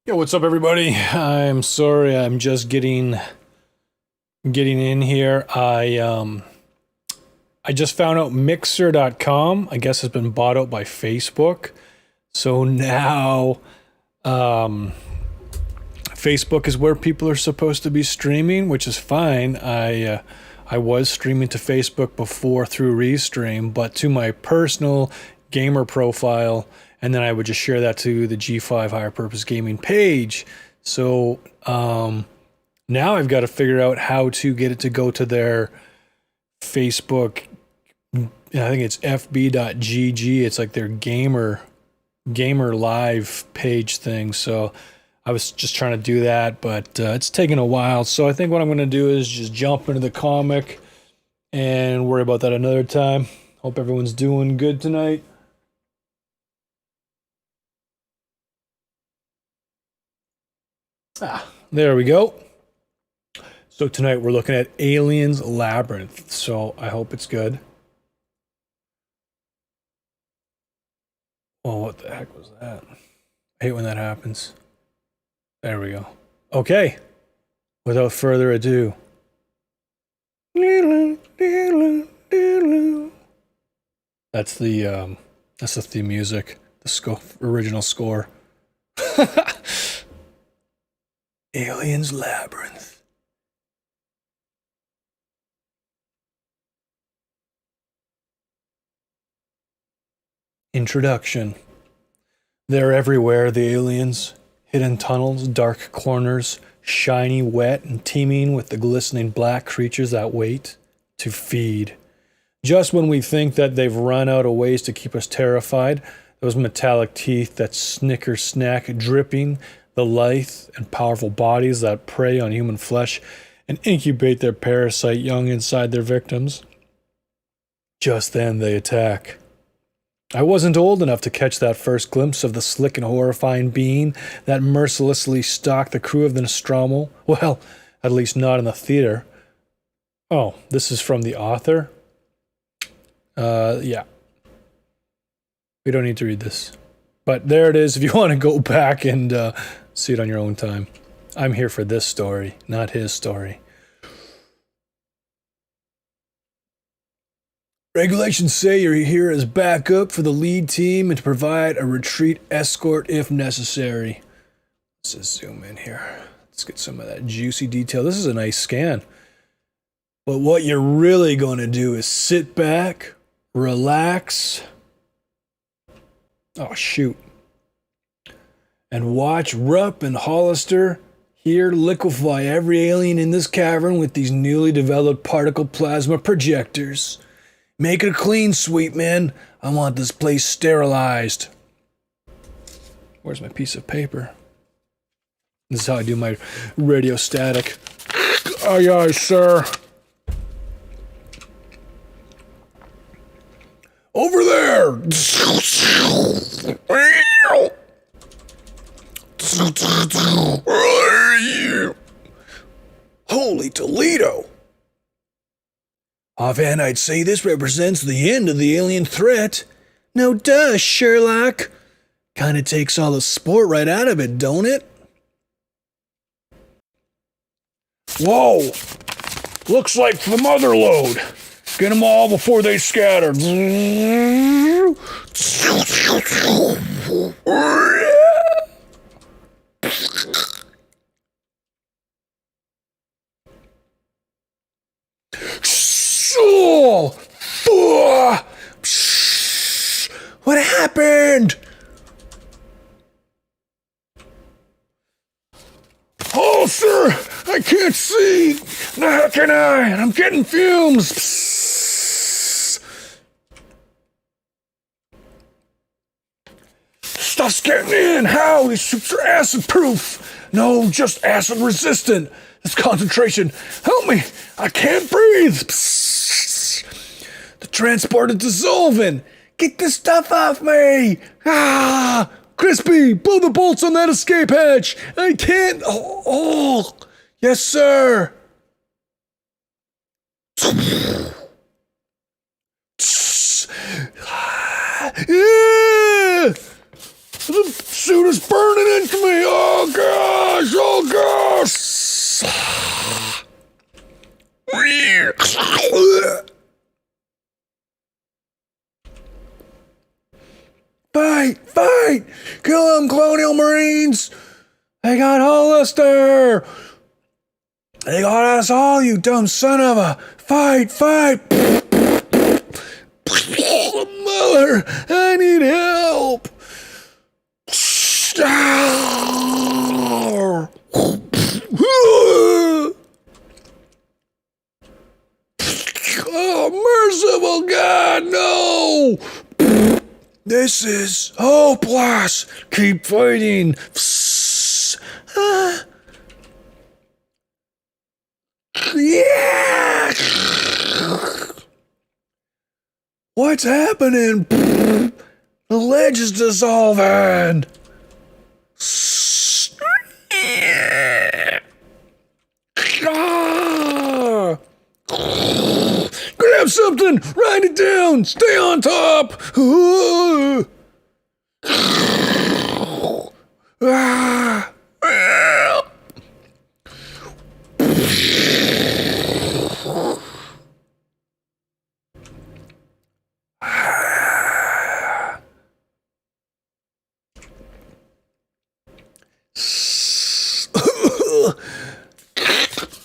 Yo, what's up, everybody? I'm sorry, I'm just getting in here. I just found out Mixer.com, I guess, has been bought out by Facebook. So now, Facebook is where people are supposed to be streaming, which is fine. I was streaming to Facebook before through Restream, but to my personal gamer profile, and then I would just share that to the G5 Higher Purpose Gaming page. So now I've got to figure out how to get it to go to their Facebook. I think it's fb.gg. It's like their gamer live page thing. So I was just trying to do that, but it's taking a while. So I think what I'm going to do is just jump into the comic and worry about that another time. Hope everyone's doing good tonight. There we go. So tonight we're looking at Aliens Labyrinth. So I hope it's good. Oh, what the heck was that? I hate when that happens. There we go. Okay. Without further ado. That's the theme music. The original score. Aliens Labyrinth. Introduction. They're everywhere, the aliens. Hidden tunnels, dark corners, shiny, wet, and teeming with the glistening black creatures that wait to feed. Just when we think that they've run out of ways to keep us terrified, those metallic teeth that snicker snack dripping, the lithe and powerful bodies that prey on human flesh and incubate their parasite young inside their victims. Just then they attack. I wasn't old enough to catch that first glimpse of the slick and horrifying being that mercilessly stalked the crew of the Nostromo. Well, at least not in the theater. Oh, this is from the author? Yeah. We don't need to read this. But there it is if you want to go back and see it on your own time. I'm here for this story, not his story. Regulations say you're here as backup for the lead team and to provide a retreat escort if necessary. Let's just zoom in here. Let's get some of that juicy detail. This is a nice scan. But what you're really going to do is sit back, relax. Oh, shoot. And watch Rupp and Hollister here liquefy every alien in this cavern with these newly developed particle plasma projectors. Make it clean, sweet man. I want this place sterilized. Where's my piece of paper? This is how I do my radio static. Aye, aye, sir. Over there! Where are you? Holy Toledo! Offhand, I'd say this represents the end of the alien threat. No duh, Sherlock. Kinda takes all the sport right out of it, don't it? Whoa! Looks like the mother lode. Get them all before they scatter. What happened? Oh, sir, I can't see. How can I? I'm getting fumes. Stuff's getting in. How? These ships are acid proof. No, just acid resistant. This concentration. Help me. I can't breathe. The transport is dissolving. Get this stuff off me. Ah! Crispy, blow the bolts on that escape hatch. I can't. Oh. Yes, sir. suit is burning into me! Oh gosh! Oh gosh! Fight! Fight! Kill them, Colonial Marines! They got Hollister! They got us all, you dumb son of a... Fight! Fight! Mother! I need help! Oh, merciful God, no! This is hopeless! Keep fighting! Yeah! What's happening? The ledge is dissolving! Grab something! Write it down! Stay on top!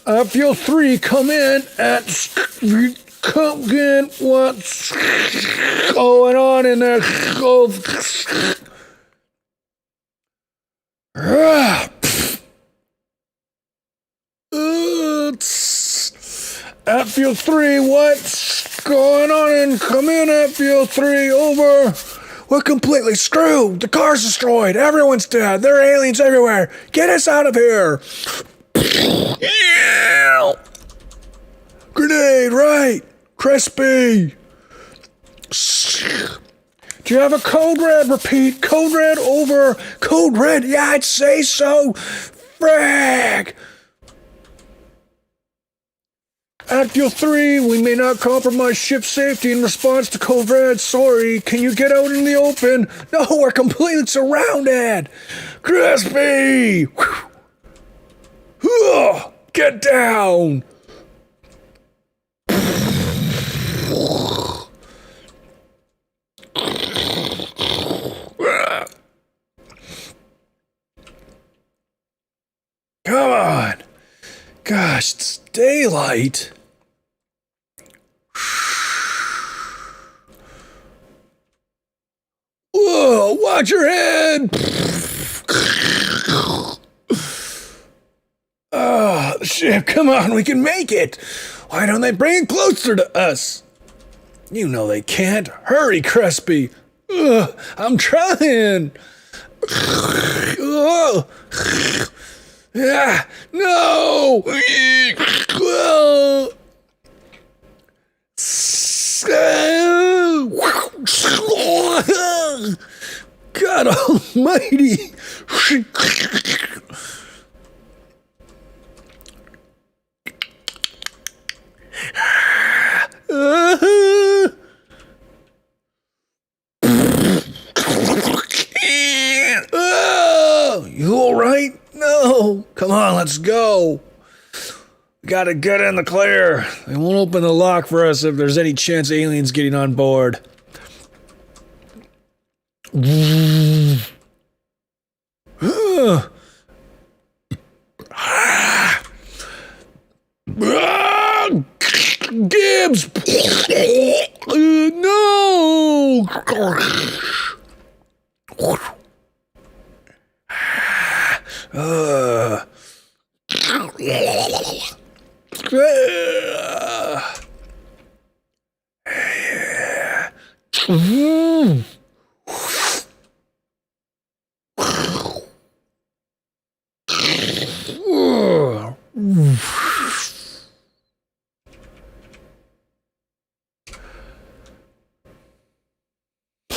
I feel 3 come in at come in. What's going on in there? At field 3, what's going on? And come in at field 3, over. We're completely screwed. The car's destroyed. Everyone's dead. There are aliens everywhere. Get us out of here. Grenade, right. Crispy. Do you have a code red? Repeat. Code red, over. Code red. Yeah, I'd say so. Frag. At fuel 3, we may not compromise ship safety in response to code red. Sorry. Can you get out in the open? No, we're completely surrounded. Crispy. Get down. Come on. Gosh, it's daylight. Whoa, watch your head. Oh, the ship, come on, we can make it. Why don't they bring it closer to us? You know they can't. Hurry, Crispy. I'm trying. No! God almighty! You alright? No! Come on, let's go! We gotta get in the clear. They won't open the lock for us if there's any chance aliens getting on board. Gibbs! No!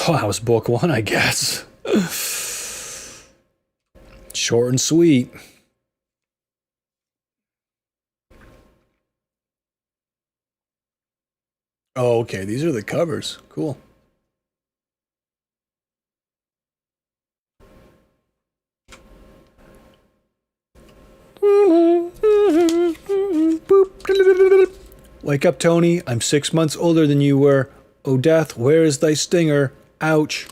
Well, that was book 1, I guess. Short and sweet. Oh, okay. These are the covers. Cool. Wake up, Tony. I'm 6 months older than you were. O death, where is thy stinger? Ouch.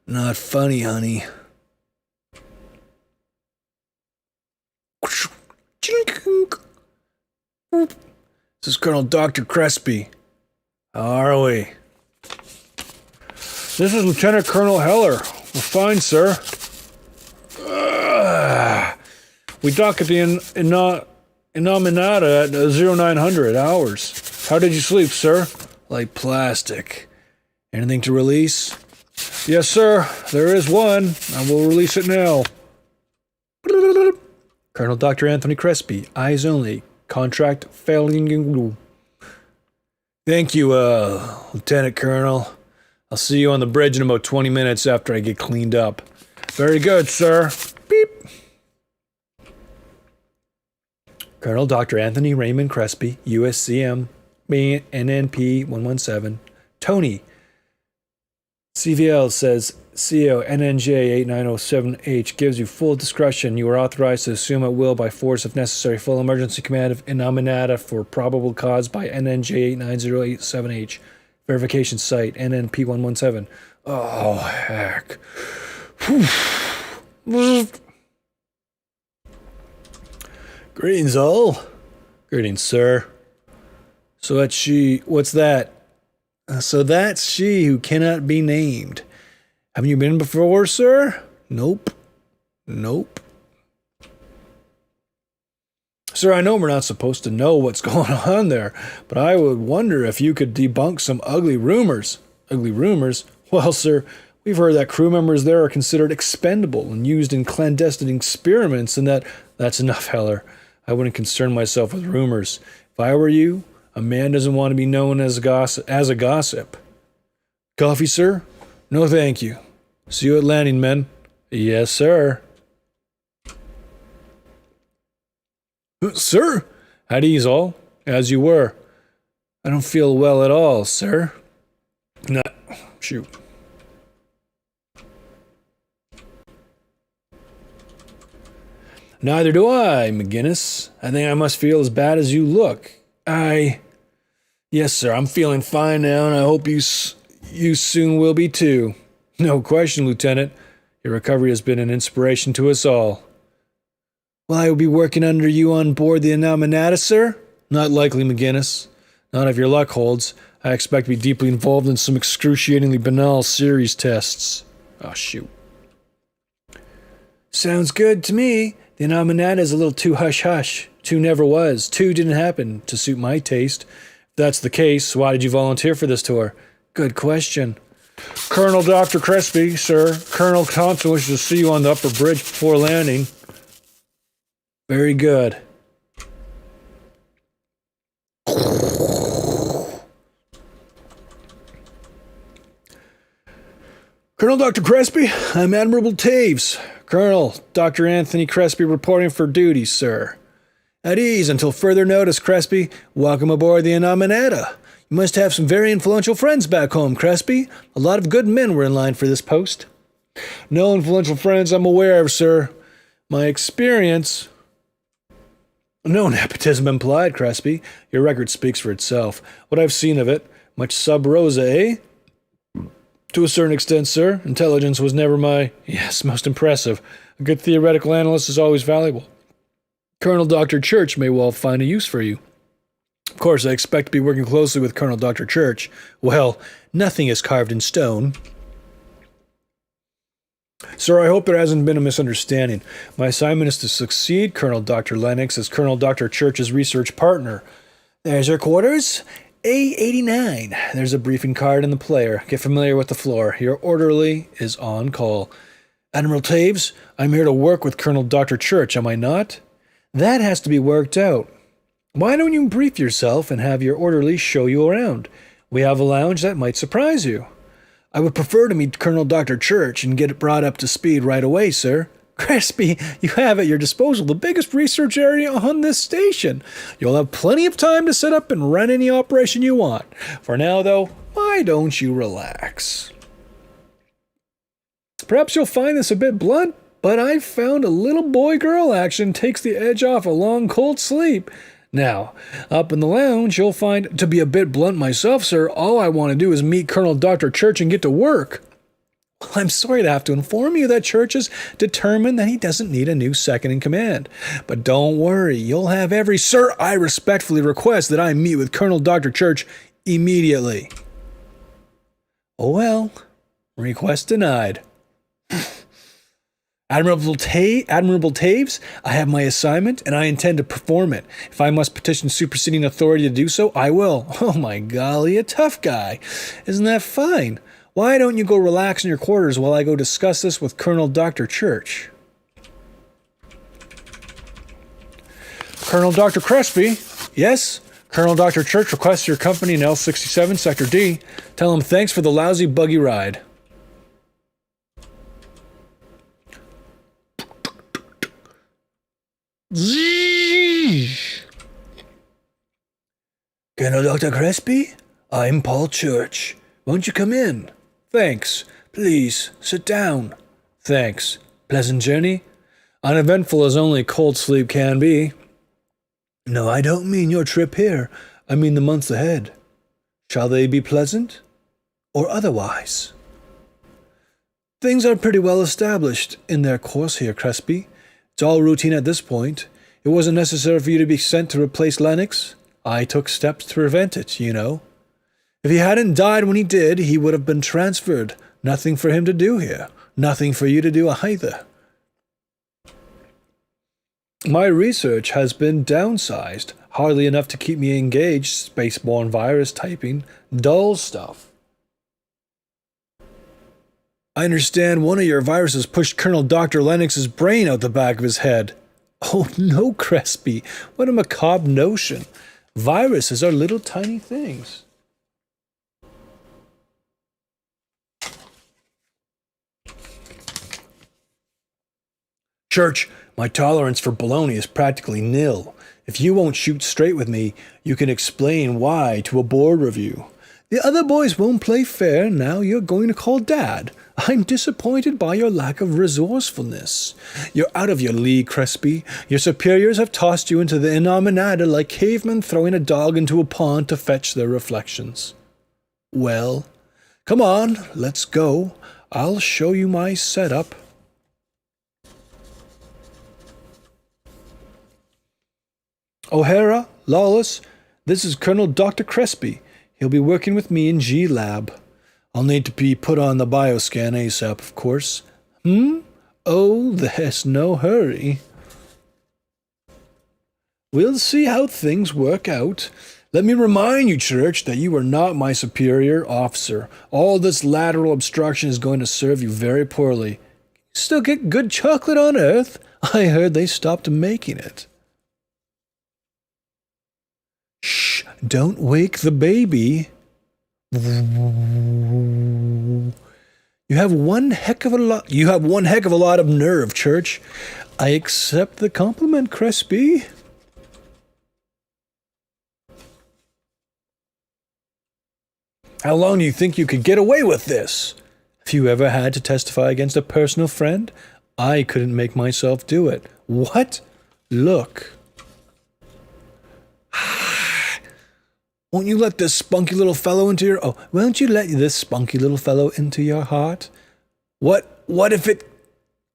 Not funny, honey. This is Colonel Dr. Crespi. How are we? This is Lieutenant Colonel Heller. We're fine, sir. We dock at the Innominata at 0900 hours. How did you sleep, sir? Like plastic. Anything to release? Yes, sir. There is one. I will release it now. Colonel Dr. Anthony Crespi. Eyes only. Contract failing. Thank you, Lieutenant Colonel. I'll see you on the bridge in about 20 minutes after I get cleaned up. Very good, sir. Beep. Colonel Dr. Anthony Raymond Crespi, USCM, NNP 117. Tony. CVL says CO NNJ 8907H gives you full discretion. You are authorized to assume at will by force if necessary. Full emergency command of Innominata for probable cause by NNJ 89087H. Verification site NNP 117. Oh, heck. Greetings, all. Greetings, sir. So that's she. What's that? So that's she who cannot be named. Haven't you been before, sir? Nope. Nope. Sir, I know we're not supposed to know what's going on there, but I would wonder if you could debunk some ugly rumors. Ugly rumors? Well, sir, we've heard that crew members there are considered expendable and used in clandestine experiments, and that's enough, Heller. I wouldn't concern myself with rumors. If I were you, a man doesn't want to be known as a gossip. Coffee, sir? No, thank you. See you at landing, men. Yes, sir. Sir? At ease, all. As you were. I don't feel well at all, sir. Shoot. Neither do I, McGinnis. I think I must feel as bad as you look. Yes, sir, I'm feeling fine now, and I hope you soon will be too. No question, Lieutenant. Your recovery has been an inspiration to us all. Will I be working under you on board the Innominata, sir? Not likely, McGinnis. Not if your luck holds. I expect to be deeply involved in some excruciatingly banal series tests. Oh, shoot. Sounds good to me. The Innominata is a little too hush-hush. Too never was. Too didn't happen, to suit my taste. If that's the case, why did you volunteer for this tour? Good question. Colonel Dr. Crespi, sir. Colonel Thompson wishes to see you on the upper bridge before landing. Very good. Colonel Dr. Crespi, I'm Admiral Taves. Colonel Dr. Anthony Crespi reporting for duty, sir. At ease until further notice, Crespi. Welcome aboard the Innominata. You must have some very influential friends back home, Crespi. A lot of good men were in line for this post. No influential friends I'm aware of, sir. My experience... No nepotism implied, Crespi. Your record speaks for itself. What I've seen of it, much sub rosa, eh? To a certain extent, sir. Intelligence was never my... Yes, most impressive. A good theoretical analyst is always valuable. Colonel Dr. Church may well find a use for you. Of course, I expect to be working closely with Colonel Dr. Church. Well, nothing is carved in stone. Sir, I hope there hasn't been a misunderstanding. My assignment is to succeed Colonel Dr. Lennox as Colonel Dr. Church's research partner. There's your quarters. A89. There's a briefing card in the player. Get familiar with the floor. Your orderly is on call. Admiral Taves, I'm here to work with Colonel Dr. Church, am I not? That has to be worked out. Why don't you brief yourself and have your orderly show you around? We have a lounge that might surprise you. I would prefer to meet Colonel Dr. Church and get it brought up to speed right away, sir. Crespi, you have at your disposal the biggest research area on this station. You'll have plenty of time to set up and run any operation you want. For now, though, why don't you relax? Perhaps you'll find this a bit blunt, but I found a little boy-girl action takes the edge off a long, cold sleep. Now, up in the lounge, you'll find, to be a bit blunt myself, sir, all I want to do is meet Colonel Dr. Church and get to work. Well, I'm sorry to have to inform you that Church has determined that he doesn't need a new second in command. But don't worry, you'll have every... Sir, I respectfully request that I meet with Colonel Dr. Church immediately. Oh well, request denied. Admirable Taves, I have my assignment, and I intend to perform it. If I must petition superseding authority to do so, I will. Oh my golly, a tough guy. Isn't that fine? Why don't you go relax in your quarters while I go discuss this with Colonel Dr. Church? Colonel Dr. Crespi? Yes? Colonel Dr. Church requests your company in L67, Sector D. Tell him thanks for the lousy buggy ride. Colonel Dr. Crespi? I'm Paul Church. Won't you come in? Thanks. Please, sit down. Thanks. Pleasant journey? Uneventful as only cold sleep can be. No, I don't mean your trip here. I mean the months ahead. Shall they be pleasant? Or otherwise? Things are pretty well established in their course here, Crespi. It's all routine at this point. It wasn't necessary for you to be sent to replace Lennox. I took steps to prevent it, you know. If he hadn't died when he did, he would have been transferred. Nothing for him to do here. Nothing for you to do either. My research has been downsized. Hardly enough to keep me engaged. Spaceborne virus typing. Dull stuff. I understand one of your viruses pushed Colonel Dr. Lennox's brain out the back of his head. Oh no, Crespi. What a macabre notion. Viruses are little tiny things. Church, my tolerance for baloney is practically nil. If you won't shoot straight with me, you can explain why to a board review. The other boys won't play fair, now you're going to call Dad. I'm disappointed by your lack of resourcefulness. You're out of your league, Crespi. Your superiors have tossed you into the Innominata like cavemen throwing a dog into a pond to fetch their reflections. Well, come on, let's go. I'll show you my setup. O'Hara, Lawless, this is Colonel Dr. Crespi. He'll be working with me in G-Lab. I'll need to be put on the bioscan ASAP, of course. Oh, there's no hurry. We'll see how things work out. Let me remind you, Church, that you are not my superior officer. All this lateral obstruction is going to serve you very poorly. Still get good chocolate on Earth? I heard they stopped making it. Shh, don't wake the baby. You have one heck of a lot of nerve, Church. I accept the compliment, Crespi. How long do you think you could get away with this? Have you ever had to testify against a personal friend? I couldn't make myself do it. What? Look. Won't you let this spunky little fellow into your... Oh, won't you let this spunky little fellow into your heart? What if it...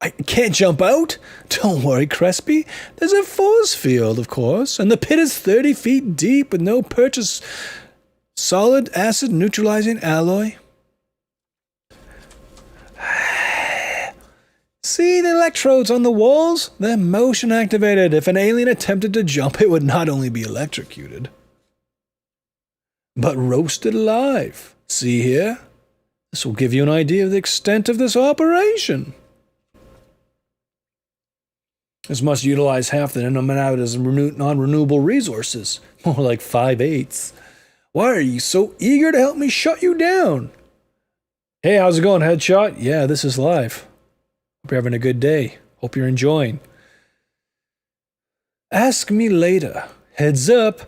I can't jump out? Don't worry, Crespi. There's a force field, of course, and the pit is 30 feet deep with no purchase solid acid neutralizing alloy. See the electrodes on the walls? They're motion activated. If an alien attempted to jump, it would not only be electrocuted, but roasted alive. See here? This will give you an idea of the extent of this operation. This must utilize half the Innominata's non-renewable resources. More like 5/8. Why are you so eager to help me shut you down? Hey, how's it going, Headshot? Yeah, this is live. Hope you're having a good day. Hope you're enjoying. Ask me later. Heads up.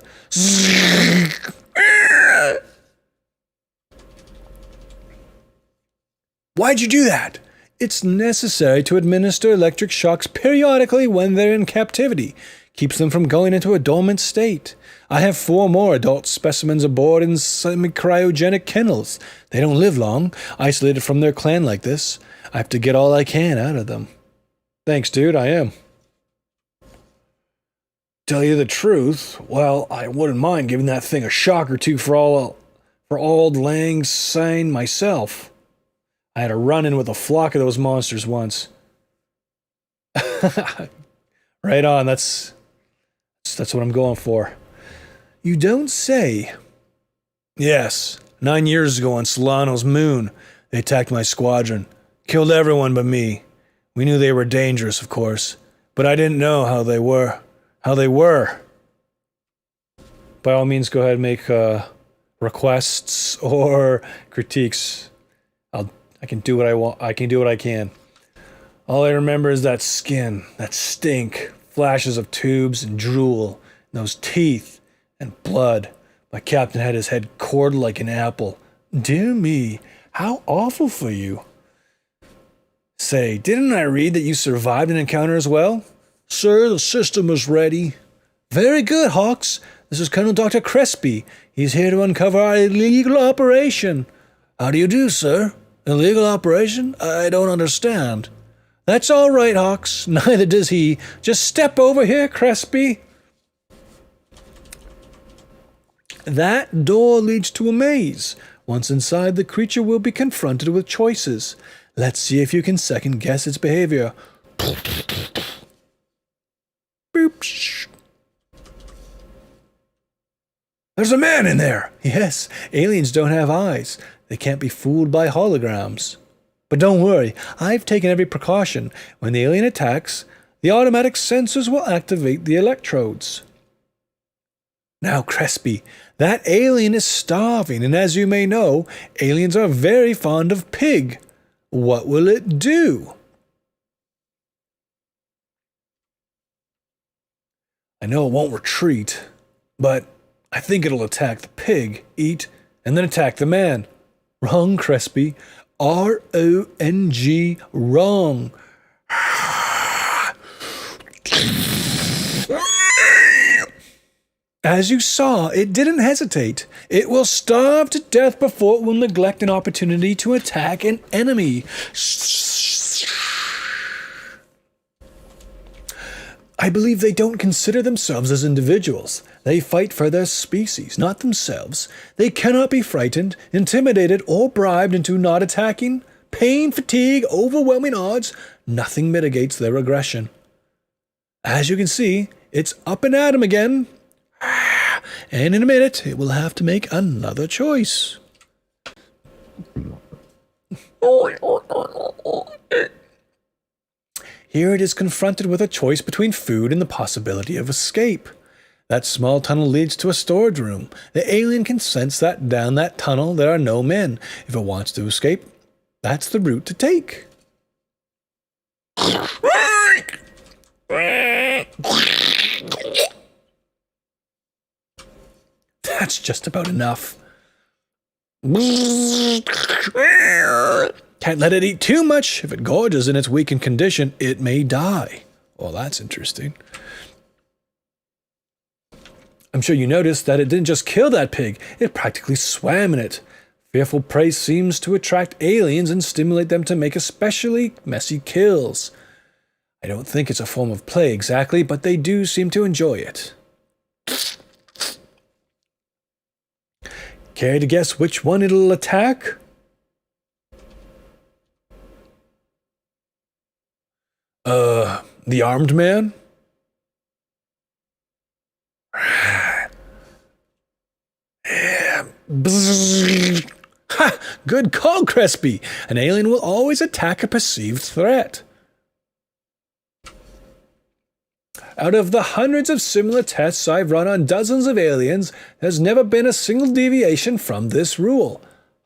Why'd you do that? It's necessary to administer electric shocks periodically when they're in captivity. Keeps them from going into a dormant state. I have 4 more adult specimens aboard in semi-cryogenic kennels. They don't live long, isolated from their clan like this. I have to get all I can out of them. Thanks, dude, I am. Tell you the truth, well, I wouldn't mind giving that thing a shock or two for Auld Lang Syne myself. I had a run-in with a flock of those monsters once. Right on, that's what I'm going for. You don't say. Yes, 9 years ago on Solano's moon, they attacked my squadron. Killed everyone but me. We knew they were dangerous, of course, but I didn't know how they were. By all means, go ahead and make requests or critiques. I can do what I want. I can do what I can. All I remember is that skin, that stink, flashes of tubes and drool, and those teeth and blood. My captain had his head cored like an apple. Dear me, how awful for you. Say, didn't I read that you survived an encounter as well? Sir, the system was ready. Very good, Hawks. This is Colonel Dr. Crespi. He's here to uncover our illegal operation. How do you do, sir? Illegal operation? I don't understand. That's all right, Hawks. Neither does he. Just step over here, Crespi. That door leads to a maze. Once inside, the creature will be confronted with choices. Let's see if you can second-guess its behavior. Boop. There's a man in there! Yes, aliens don't have eyes. They can't be fooled by holograms. But don't worry, I've taken every precaution. When the alien attacks, the automatic sensors will activate the electrodes. Now, Crespi, that alien is starving, and as you may know, aliens are very fond of pig. What will it do? I know it won't retreat, but I think it'll attack the pig, eat, and then attack the man. Wrong, Crespi. R-O-N-G, wrong. As you saw, it didn't hesitate. It will starve to death before it will neglect an opportunity to attack an enemy. I believe they don't consider themselves as individuals. They fight for their species, not themselves. They cannot be frightened, intimidated, or bribed into not attacking. Pain, fatigue, overwhelming odds, nothing mitigates their aggression. As you can see, it's up and at 'em again. And in a minute, it will have to make another choice. Here it is confronted with a choice between food and the possibility of escape. That small tunnel leads to a storage room. The alien can sense that down that tunnel there are no men. If it wants to escape, that's the route to take. That's just about enough. Can't let it eat too much. If it gorges in its weakened condition, it may die. Well, that's interesting. I'm sure you noticed that it didn't just kill that pig, it practically swam in it. Fearful prey seems to attract aliens and stimulate them to make especially messy kills. I don't think it's a form of play exactly, but they do seem to enjoy it. Care to guess which one it'll attack? The armed man? Ha! Good call, Crespi. An alien will always attack a perceived threat. Out of the hundreds of similar tests I've run on dozens of aliens, there's never been a single deviation from this rule.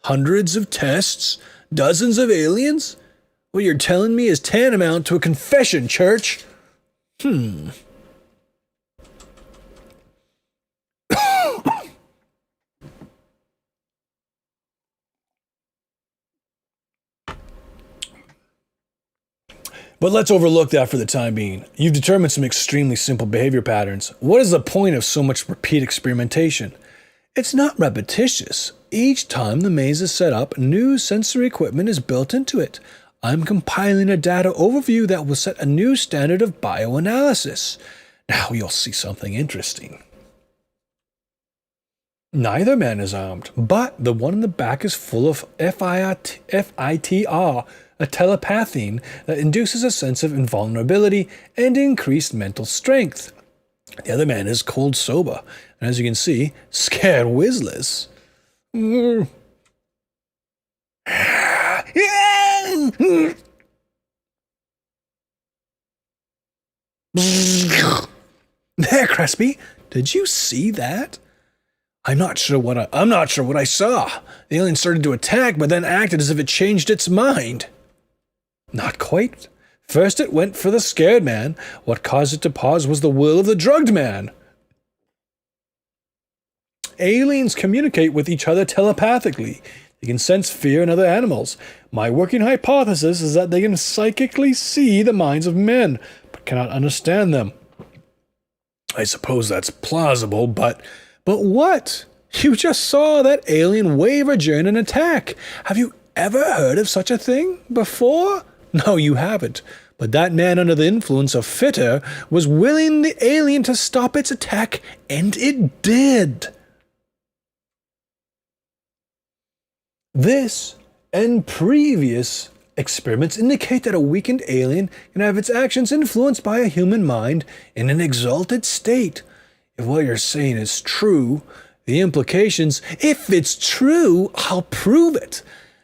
Hundreds of tests? Dozens of aliens? What you're telling me is tantamount to a confession, Church. But let's overlook that for the time being. You've determined some extremely simple behavior patterns. What is the point of so much repeat experimentation? It's not repetitious. Each time the maze is set up, new sensory equipment is built into it. I'm compiling a data overview that will set a new standard of bioanalysis. Now you'll see something interesting. Neither man is armed, but the one in the back is full of FITR, a telepathine that induces a sense of invulnerability and increased mental strength. The other man is cold sober, and as you can see, scared whizless. There, Crespi, did you see that? I'm not sure what I saw. The alien started to attack, but then acted as if it changed its mind. Not quite. First it went for the scared man. What caused it to pause was the will of the drugged man. Aliens communicate with each other telepathically. They can sense fear in other animals. My working hypothesis is that they can psychically see the minds of men, but cannot understand them. I suppose that's plausible, but what? You just saw that alien waver during an attack. Have you ever heard of such a thing before? No, you haven't. But that man under the influence of Fitter was willing the alien to stop its attack, and it did. This and previous experiments indicate that a weakened alien can have its actions influenced by a human mind in an exalted state. If what you're saying is true, the implications, if it's true, I'll prove it.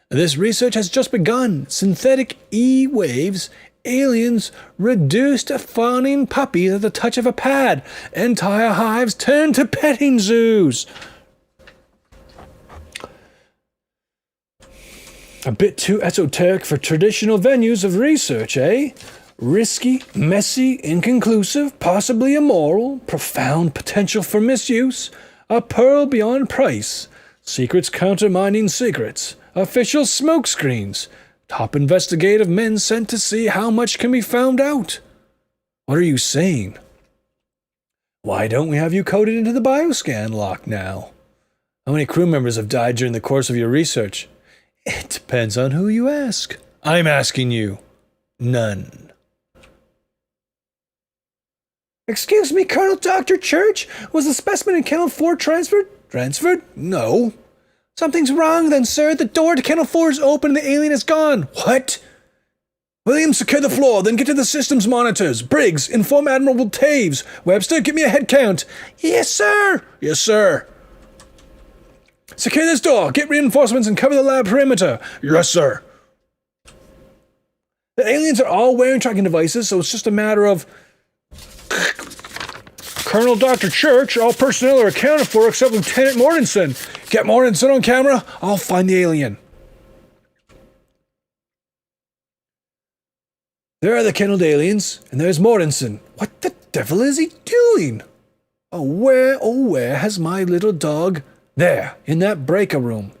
This research has just begun. Synthetic E-waves, aliens reduced to fawning puppies at the touch of a pad. Entire hives turn to petting zoos. A bit too esoteric for traditional venues of research, eh? Risky, messy, inconclusive, possibly immoral, profound potential for misuse, a pearl beyond price, secrets countermining secrets, official smokescreens, top investigative men sent to see how much can be found out. What are you saying? Why don't we have you coded into the bioscan lock now? How many crew members have died during the course of your research? It depends on who you ask. I'm asking you. None. Excuse me, Colonel Dr. Church? Was the specimen in Kennel 4 transferred? Transferred? No. Something's wrong then, sir. The door to Kennel 4 is open and the alien is gone. What? Williams, secure the floor, then get to the systems monitors. Briggs, inform Admiral Taves. Webster, give me a head count. Yes, sir. Yes, sir. Secure this door, get reinforcements and cover the lab perimeter. Yes, sir. The aliens are all wearing tracking devices, so it's just a matter of... Colonel Dr. Church, all personnel are accounted for except Lieutenant Mortensen. Get Mortensen on camera, I'll find the alien. There are the kenneled aliens, and there's Mortensen. What the devil is he doing? Oh, where has my little dog... There, in that breaker room.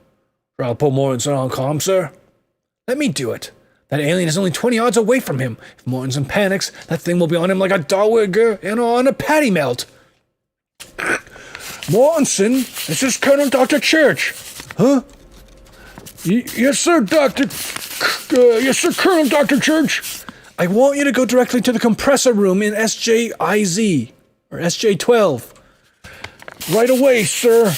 I'll put Mortensen on comm, sir. Let me do it. That alien is only 20 yards away from him. If Mortensen panics, that thing will be on him like a dogwigger on a patty melt. Mortensen, this is Colonel Dr. Church. Huh? Yes, sir, Doctor... yes, sir, Colonel Dr. Church. I want you to go directly to the compressor room in SJIZ, or SJ12. Right away, sir.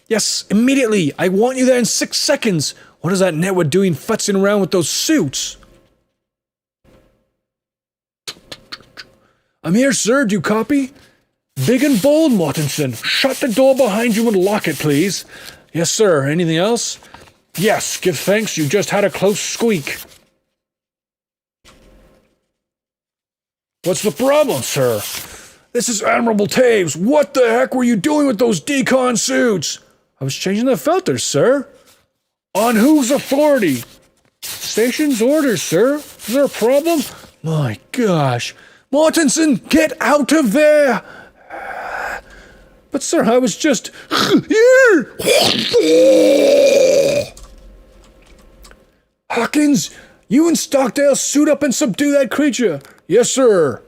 Yes, immediately. I want you there in 6 seconds. What is that network doing futzing around with those suits? I'm here, sir. Do you copy? Big and bold, Mortensen. Shut the door behind you and lock it, please. Yes, sir. Anything else? Yes, give thanks. You just had a close squeak. What's the problem, sir? This is Admiral Taves. What the heck were you doing with those decon suits? I was changing the filters, sir. On whose authority? Station's orders, sir. Is there a problem? My gosh. Mortensen, get out of there! But, sir, I was just... Hawkins, You and Stockdale suit up and subdue that creature. Yes, sir.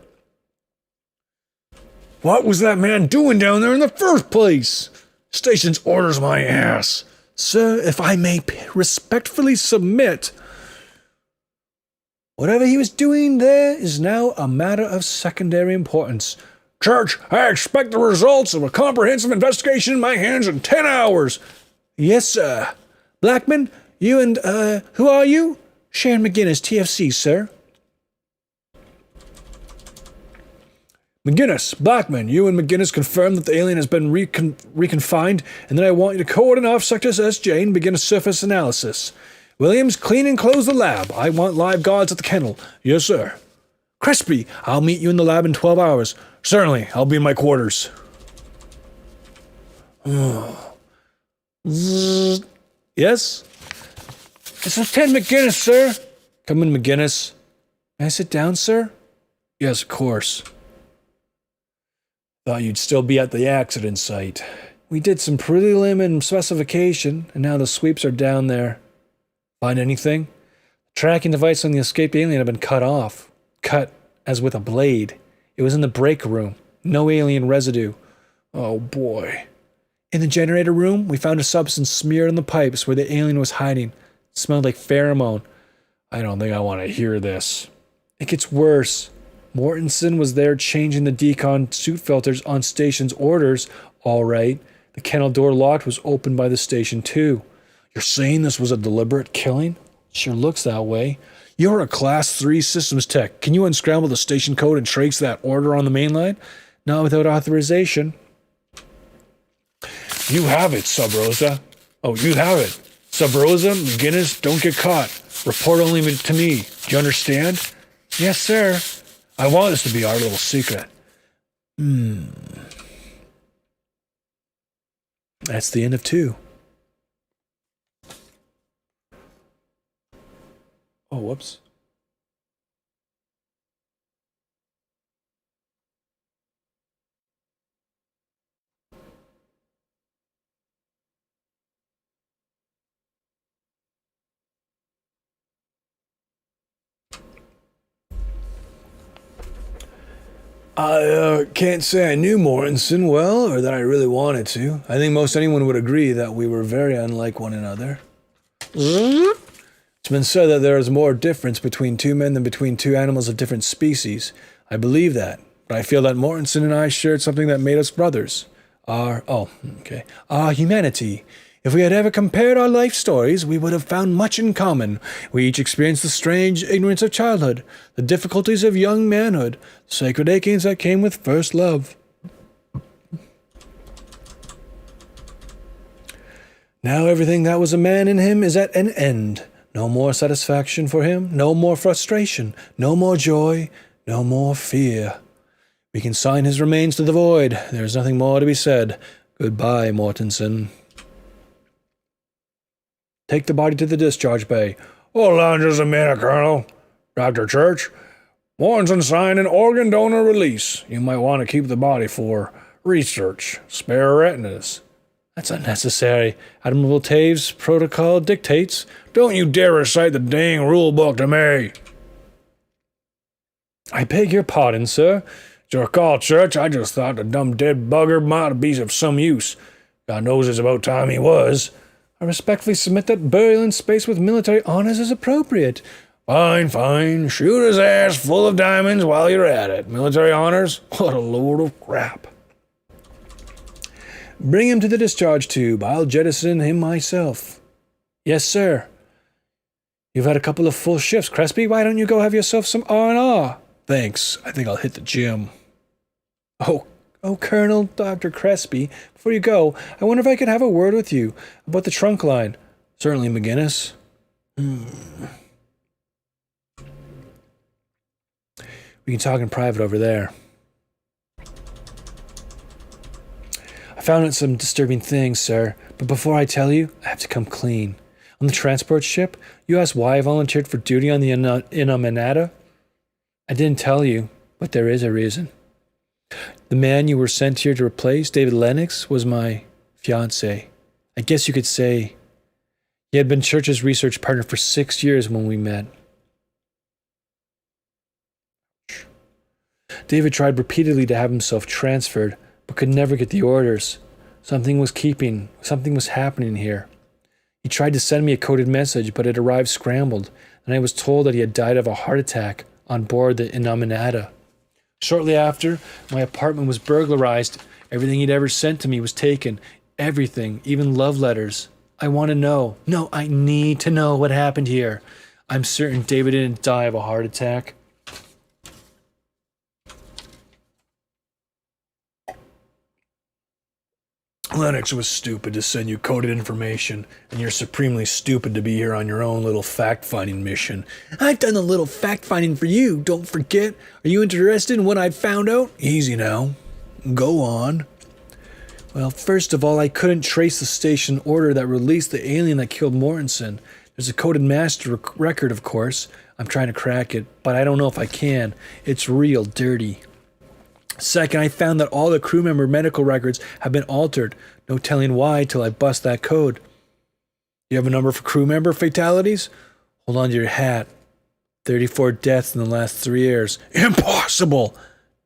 What was that man doing down there in the first place? Station's orders my ass. Sir, if I may respectfully submit, whatever he was doing there is now a matter of secondary importance. Church, I expect the results of a comprehensive investigation in my hands in 10 hours. Yes, sir. Blackman, you and, who are you? Sharon McGinnis, TFC, sir. McGinnis, Blackman, you and McGinnis confirm that the alien has been reconfined, and then I want you to cordon off sectors SJ and begin a surface analysis. Williams, clean and close the lab. I want live guards at the kennel. Yes, sir. Crespi, I'll meet you in the lab in 12 hours. Certainly, I'll be in my quarters. Yes? It's Lieutenant McGinnis, sir. Come in, McGinnis. May I sit down, sir? Yes, of course. Thought you'd still be at the accident site. We did some prelim and specification, and now the sweeps are down there. Find anything? The tracking device on the escaped alien had been cut off. Cut as with a blade. It was in the break room. No alien residue. Oh boy. In the generator room, we found a substance smeared on the pipes where the alien was hiding. It smelled like pheromone. I don't think I want to hear this. It gets worse. Mortensen was there changing the decon suit filters on station's orders. All right. The kennel door locked was opened by the station too. You're saying this was a deliberate killing? Sure looks that way. You're a Class 3 systems tech. Can you unscramble the station code and trace that order on the main line? Not without authorization. You have it, Sub Rosa. Oh, you have it. Sub Rosa, McGinnis, don't get caught. Report only to me. Do you understand? Yes, sir. I want this to be our little secret. That's the end of 2. Oh, whoops. I can't say I knew Mortensen well, or that I really wanted to. I think most anyone would agree that we were very unlike one another. It's been said that there is more difference between two men than between two animals of different species. I believe that, but I feel that Mortensen and I shared something that made us brothers. Our humanity. If we had ever compared our life stories, we would have found much in common. We each experienced the strange ignorance of childhood, the difficulties of young manhood, the sacred achings that came with first love. Now everything that was a man in him is at an end. No more satisfaction for him, no more frustration, no more joy, no more fear. We can sign his remains to the void. There is nothing more to be said. Goodbye, Mortensen. Take the body to the discharge bay. Hold on just a minute, Colonel. Dr. Church, Mortensen signed an organ donor release. You might want to keep the body for research. Spare retinas. That's unnecessary. Admiral Taves' protocol dictates. Don't you dare recite the dang rule book to me. I beg your pardon, sir. It's your call, Church. I just thought the dumb dead bugger might be of some use. God knows it's about time he was. I respectfully submit that burial in space with military honors is appropriate. Fine, fine. Shoot his ass full of diamonds while you're at it. Military honors? What a load of crap. Bring him to the discharge tube. I'll jettison him myself. Yes, sir. You've had a couple of full shifts, Crespi. Why don't you go have yourself some R&R? Thanks. I think I'll hit the gym. Oh, Colonel, Dr. Crespi, before you go, I wonder if I could have a word with you about the trunk line. Certainly, McGinnis. We can talk in private over there. I found out some disturbing things, sir, but before I tell you, I have to come clean. On the transport ship, you asked why I volunteered for duty on the Innominata? I didn't tell you, but there is a reason. The man you were sent here to replace, David Lennox, was my fiancé. I guess you could say he had been Church's research partner for 6 years when we met. David tried repeatedly to have himself transferred, but could never get the orders. Something was happening here. He tried to send me a coded message, but it arrived scrambled, and I was told that he had died of a heart attack on board the Innominata. Shortly after, my apartment was burglarized. Everything he'd ever sent to me was taken. Everything, even love letters. I want to know. No, I need to know what happened here. I'm certain David didn't die of a heart attack. Lennox was stupid to send you coded information, and you're supremely stupid to be here on your own little fact-finding mission. I've done a little fact-finding for you, don't forget. Are you interested in what I've found out? Easy now. Go on. Well, first of all, I couldn't trace the station order that released the alien that killed Mortensen. There's a coded master record, of course. I'm trying to crack it, but I don't know if I can. It's real dirty. Second, I found that all the crew member medical records have been altered. No telling why till I bust that code. You have a number for crew member fatalities? Hold on to your hat. 34 deaths in the last 3 years. Impossible!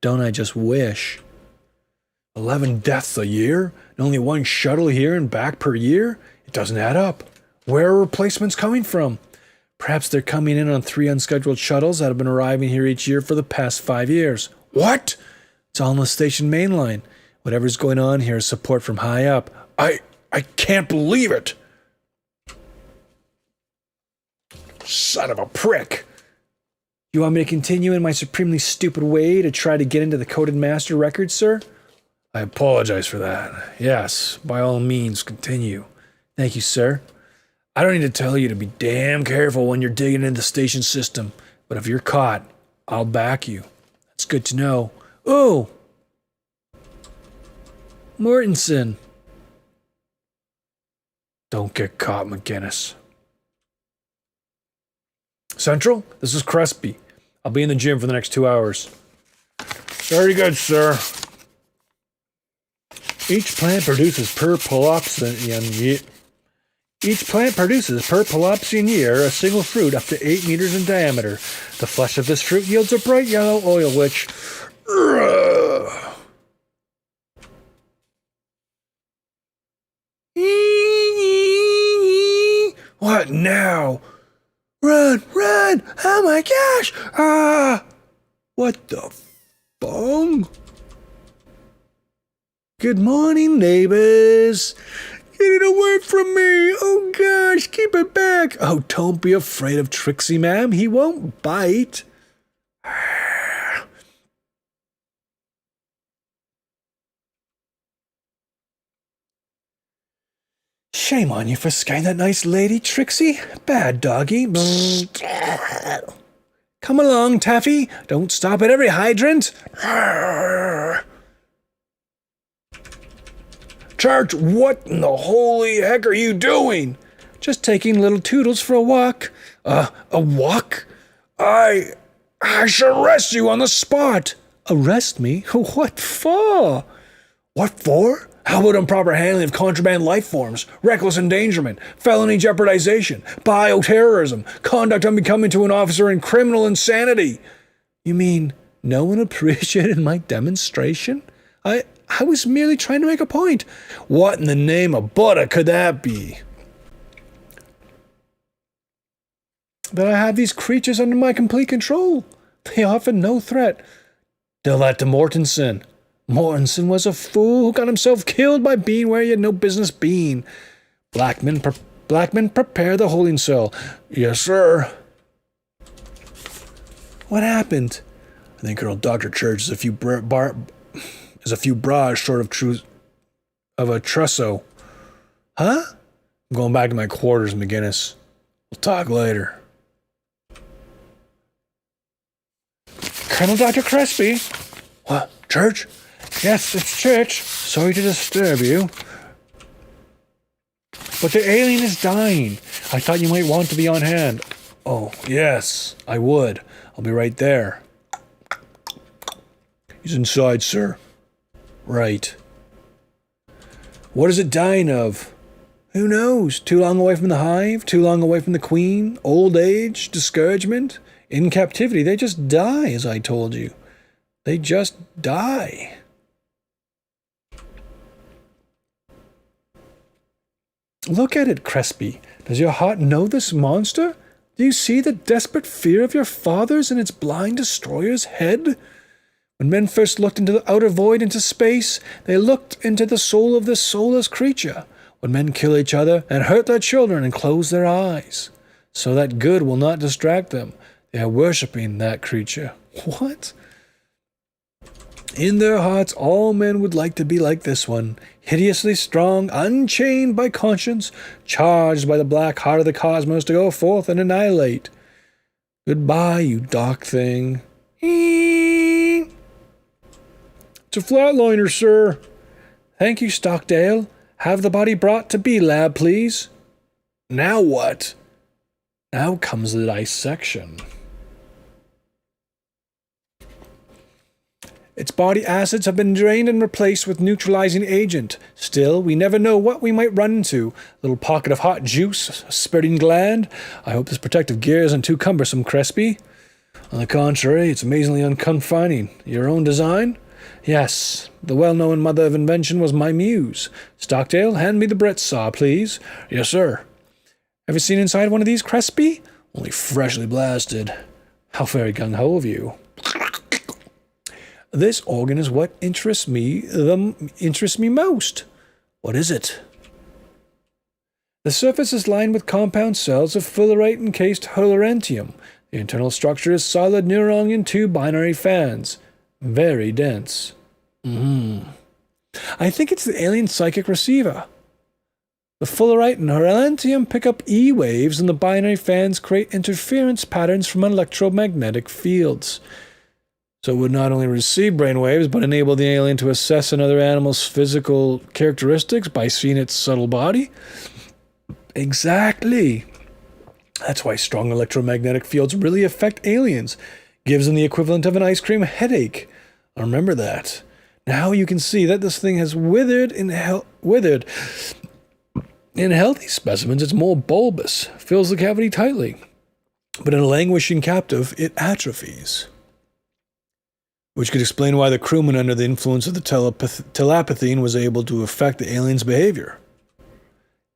Don't I just wish? 11 deaths a year? And only one shuttle here and back per year? It doesn't add up. Where are replacements coming from? Perhaps they're coming in on 3 unscheduled shuttles that have been arriving here each year for the past 5 years. What? It's all on the station main line. Whatever's going on here is support from high up. I can't believe it! Son of a prick! You want me to continue in my supremely stupid way to try to get into the coded master record, sir? I apologize for that. Yes, by all means, continue. Thank you, sir. I don't need to tell you to be damn careful when you're digging into the station system, but if you're caught, I'll back you. That's good to know. Oh! Mortensen. Don't get caught, McGinnis. Central, this is Crespi. I'll be in the gym for the next 2 hours. Very good, sir. Each plant produces per Pelopsian year a single fruit up to 8 meters in diameter. The flesh of this fruit yields a bright yellow oil which... What now? Run! Oh my gosh! Ah! What the bong? Good morning, neighbors. Get it away from me! Oh gosh, keep it back! Oh, don't be afraid of Trixie, ma'am. He won't bite. Shame on you for scaring that nice lady, Trixie. Bad doggy. Come along, Taffy. Don't stop at every hydrant. Church, what in the holy heck are you doing? Just taking little Toodles for a walk. A walk? I shall arrest you on the spot. Arrest me? What for? What for? How about improper handling of contraband life forms, reckless endangerment, felony jeopardization, bioterrorism, conduct unbecoming to an officer, and criminal insanity? You mean no one appreciated my demonstration? I was merely trying to make a point. What in the name of Buddha could that be? That I have these creatures under my complete control. They offer no threat. Tell that to Mortensen. Mortensen was a fool who got himself killed by being where he had no business being. Blackman, prepare the holding cell. Yes, sir. What happened? I think Colonel Dr. Church is a few bras short of a trousseau. Huh? I'm going back to my quarters, McGinnis. We'll talk later. Colonel Dr. Crespi? What? Church? Yes, it's Church. Sorry to disturb you. But the alien is dying. I thought you might want to be on hand. Oh, yes, I would. I'll be right there. He's inside, sir. Right. What is it dying of? Who knows? Too long away from the hive? Too long away from the queen? Old age? Discouragement? In captivity, they just die, as I told you. They just die. Look at it, Crespi. Does your heart know this monster? Do you see the desperate fear of your fathers in its blind destroyer's head? When men first looked into the outer void, into space, they looked into the soul of this soulless creature. When men kill each other and hurt their children and close their eyes, so that good will not distract them, they are worshipping that creature. What? In their hearts, all men would like to be like this one, hideously strong, unchained by conscience, charged by the black heart of the cosmos to go forth and annihilate. Goodbye, you dark thing. It's a flatliner, sir. Thank you, Stockdale. Have the body brought to B-Lab, please. Now what? Now comes the dissection. Its body acids have been drained and replaced with neutralizing agent. Still, we never know what we might run into. A little pocket of hot juice, a spurting gland. I hope this protective gear isn't too cumbersome, Crespi. On the contrary, it's amazingly unconfining. Your own design? Yes, the well-known mother of invention was my muse. Stockdale, hand me the Brett saw, please. Yes, sir. Have you seen inside one of these, Crespi? Only freshly blasted. How very gung-ho of you. This organ is what interests me most. What is it? The surface is lined with compound cells of fullerite-encased holorentium. The internal structure is solid neuron in two binary fans. Very dense. I think it's the alien psychic receiver. The fullerite and holorentium pick up E waves, and the binary fans create interference patterns from electromagnetic fields. So it would not only receive brainwaves, but enable the alien to assess another animal's physical characteristics by seeing its subtle body? Exactly. That's why strong electromagnetic fields really affect aliens. Gives them the equivalent of an ice cream headache. Remember that. Now you can see that this thing has withered. In healthy specimens, it's more bulbous, fills the cavity tightly. But in a languishing captive, it atrophies. Which could explain why the crewman under the influence of the telepathine was able to affect the alien's behavior.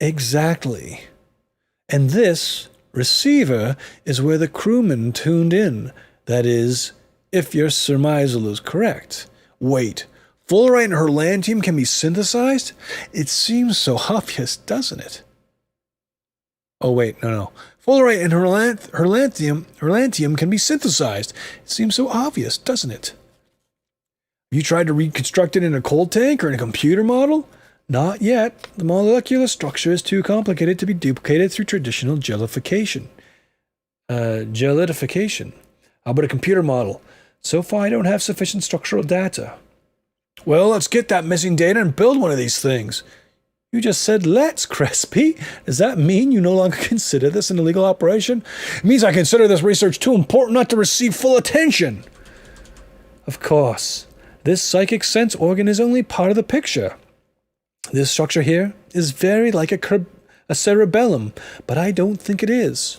Exactly. And this receiver is where the crewman tuned in. That is, if your surmisal is correct. Wait, fullerite and holorentium can be synthesized? It seems so obvious, doesn't it? Oh wait, no. Fullerite and holorentium can be synthesized. It seems so obvious, doesn't it? You tried to reconstruct it in a cold tank or in a computer model? Not yet. The molecular structure is too complicated to be duplicated through traditional gellification. Gellidification. How about a computer model? So far, I don't have sufficient structural data. Well, let's get that missing data and build one of these things. You just said let's, Crespi. Does that mean you no longer consider this an illegal operation? It means I consider this research too important not to receive full attention. Of course. This psychic sense organ is only part of the picture. This structure here is very like a cerebellum, but I don't think it is.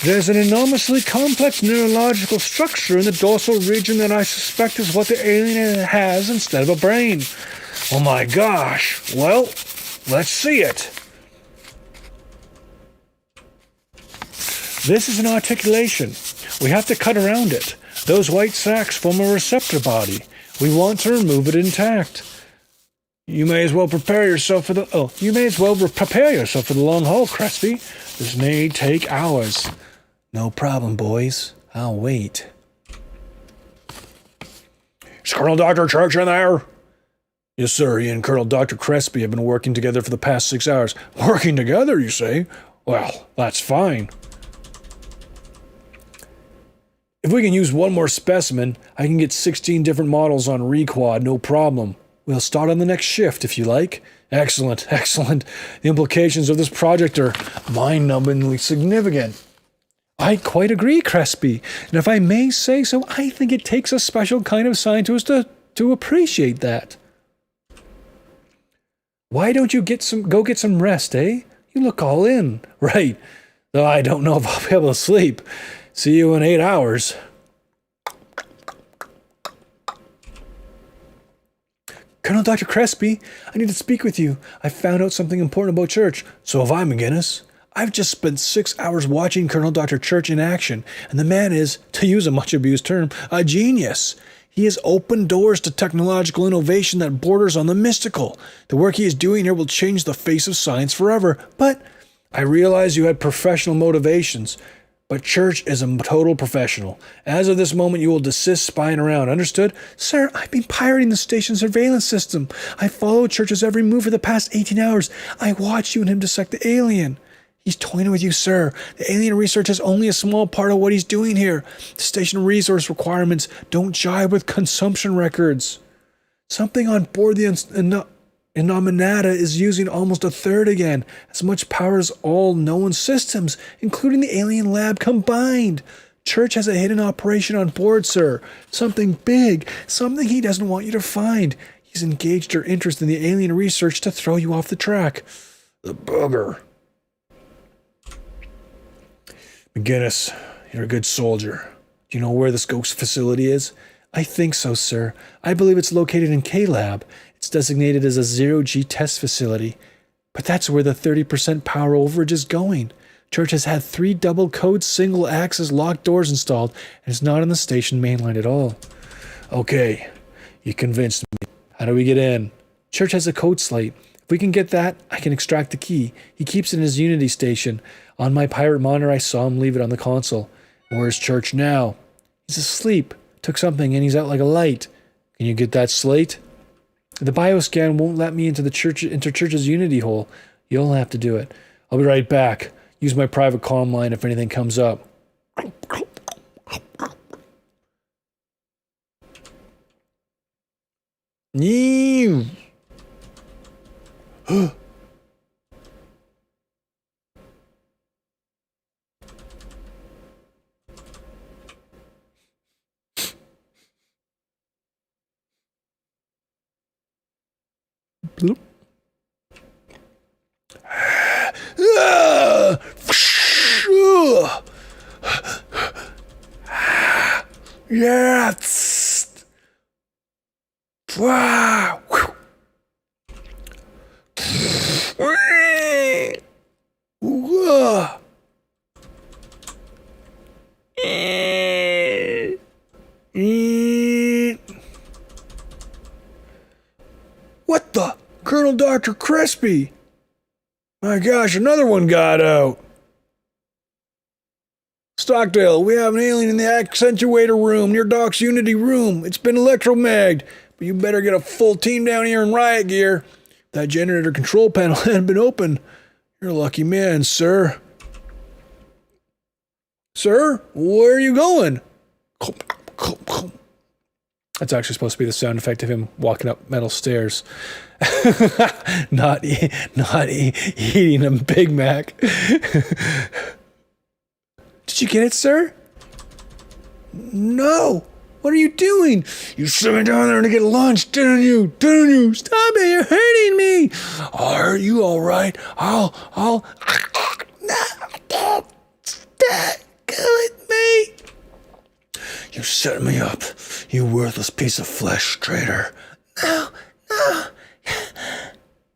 There's an enormously complex neurological structure in the dorsal region that I suspect is what the alien has instead of a brain. Oh my gosh. Well, let's see it. This is an articulation. We have to cut around it. Those white sacs form a receptor body. We want to remove it intact. You may as well prepare yourself for the long haul, Crespi. This may take hours. No problem, boys. I'll wait. Is Colonel Dr. Church in there? Yes, sir. He and Colonel Dr. Crespi have been working together for the past 6 hours. Working together, you say? Well, that's fine. If we can use one more specimen, I can get 16 different models on Requad, no problem. We'll start on the next shift, if you like. Excellent. The implications of this project are mind-numbingly significant. I quite agree, Crespi. And if I may say so, I think it takes a special kind of scientist to appreciate that. Why don't you go get some rest, eh? You look all in. Right. Though I don't know if I'll be able to sleep. See you in 8 hours. Colonel Dr. Crespi, I need to speak with you. I found out something important about Church. So have I, McGinnis. I've just spent 6 hours watching Colonel Dr. Church in action, and the man is, to use a much abused term, a genius. He has opened doors to technological innovation that borders on the mystical. The work he is doing here will change the face of science forever. But I realize you had professional motivations. But Church is a total professional. As of this moment, you will desist spying around. Understood? Sir, I've been pirating the station's surveillance system. I followed Church's every move for the past 18 hours. I watched you and him dissect the alien. He's toying with you, sir. The alien research is only a small part of what he's doing here. The station resource requirements don't jive with consumption records. Something on board the Innominata is using almost a third again, as much power as all known systems, including the alien lab combined. Church has a hidden operation on board, sir. Something big, something he doesn't want you to find. He's engaged your interest in the alien research to throw you off the track. The bugger. McGinnis, you're a good soldier. Do you know where this ghost facility is? I think so, sir. I believe it's located in K-Lab. It's designated as a zero-G test facility. But that's where the 30% power overage is going. Church has had 3 double-code single-access locked doors installed, and it's not on the station mainline at all. Okay, you convinced me. How do we get in? Church has a code slate. If we can get that, I can extract the key. He keeps it in his Unity station. On my pirate monitor, I saw him leave it on the console. Where's Church now? He's asleep. Took something and he's out like a light. Can you get that slate? The bioscan won't let me into Church's Unity hole. You'll have to do it. I'll be right back. Use my private comm line if anything comes up. New. Bloop. Yeah. Wow. What the? Colonel Dr. Crespi! My gosh, another one got out! Stockdale, we have an alien in the accentuator room near Doc's Unity room. It's been electromagged, but you better get a full team down here in riot gear. That generator control panel hadn't been open. You're a lucky man, sir. Sir, where are you going? That's actually supposed to be the sound effect of him walking up metal stairs. not eating a Big Mac. Did you get it, sir? No. What are you doing? You sent me down there to get lunch, didn't you? Didn't you? Stop it, you're hurting me. Are you all right? I'll... Stop killing me. You set me up, you worthless piece of flesh, traitor. No.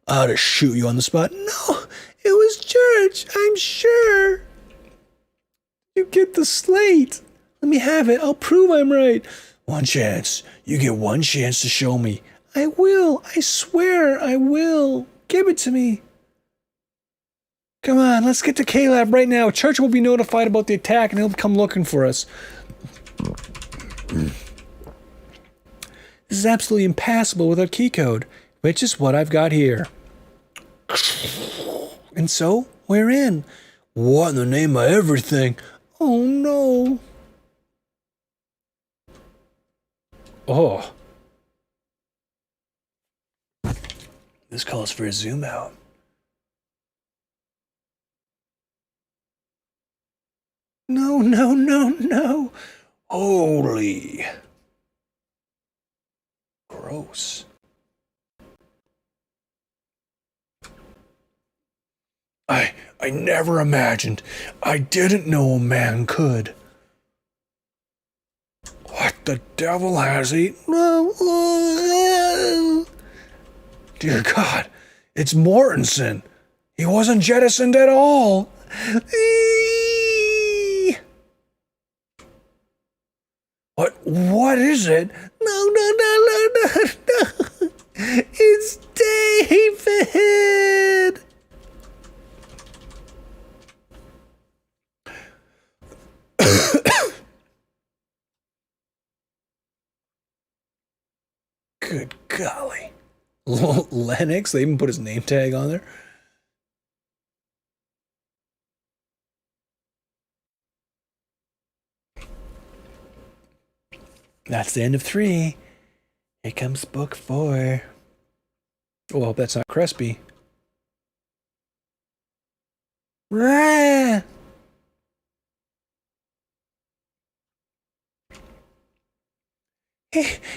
I ought to shoot you on the spot. No, it was Church, I'm sure. You get the slate. Let me have it. I'll prove I'm right. One chance. You get one chance to show me. I will. I swear I will. Give it to me. Come on, let's get to K-Lab right now. Church will be notified about the attack and he'll come looking for us. This is absolutely impassable without key code, which is what I've got here. And so, we're in. What in the name of everything? Oh no. Oh. This calls for a zoom out. No. Holy. Gross. I never imagined. I didn't know a man could. What the devil has he? Dear God, it's Mortensen. He wasn't jettisoned at all. What is it? No. It's David. Good golly. Lennox, they even put his name tag on there. That's the end of 3. Here comes book 4. Oh, I hope that's not Crespi. Rah!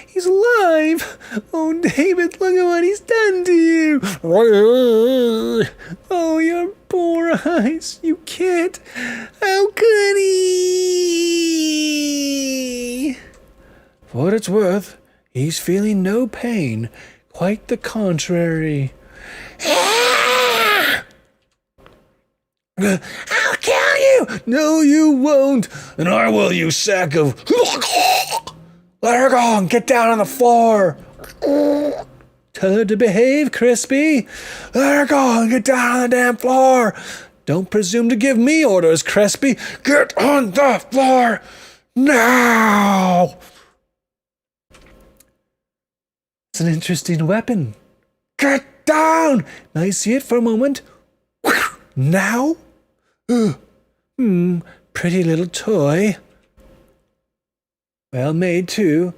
He's alive! Oh, David, look at what he's done to you! Oh, your poor eyes! You can't! How could he? For what it's worth, he's feeling no pain. Quite the contrary. I'll kill you! No, you won't! And I will, you sack of... Let her go and get down on the floor. Tell her to behave, Crispy. Let her go and get down on the damn floor. Don't presume to give me orders, Crispy. Get on the floor now. It's an interesting weapon. Get down. Now you see it for a moment. Now? Pretty little toy. Well made, too.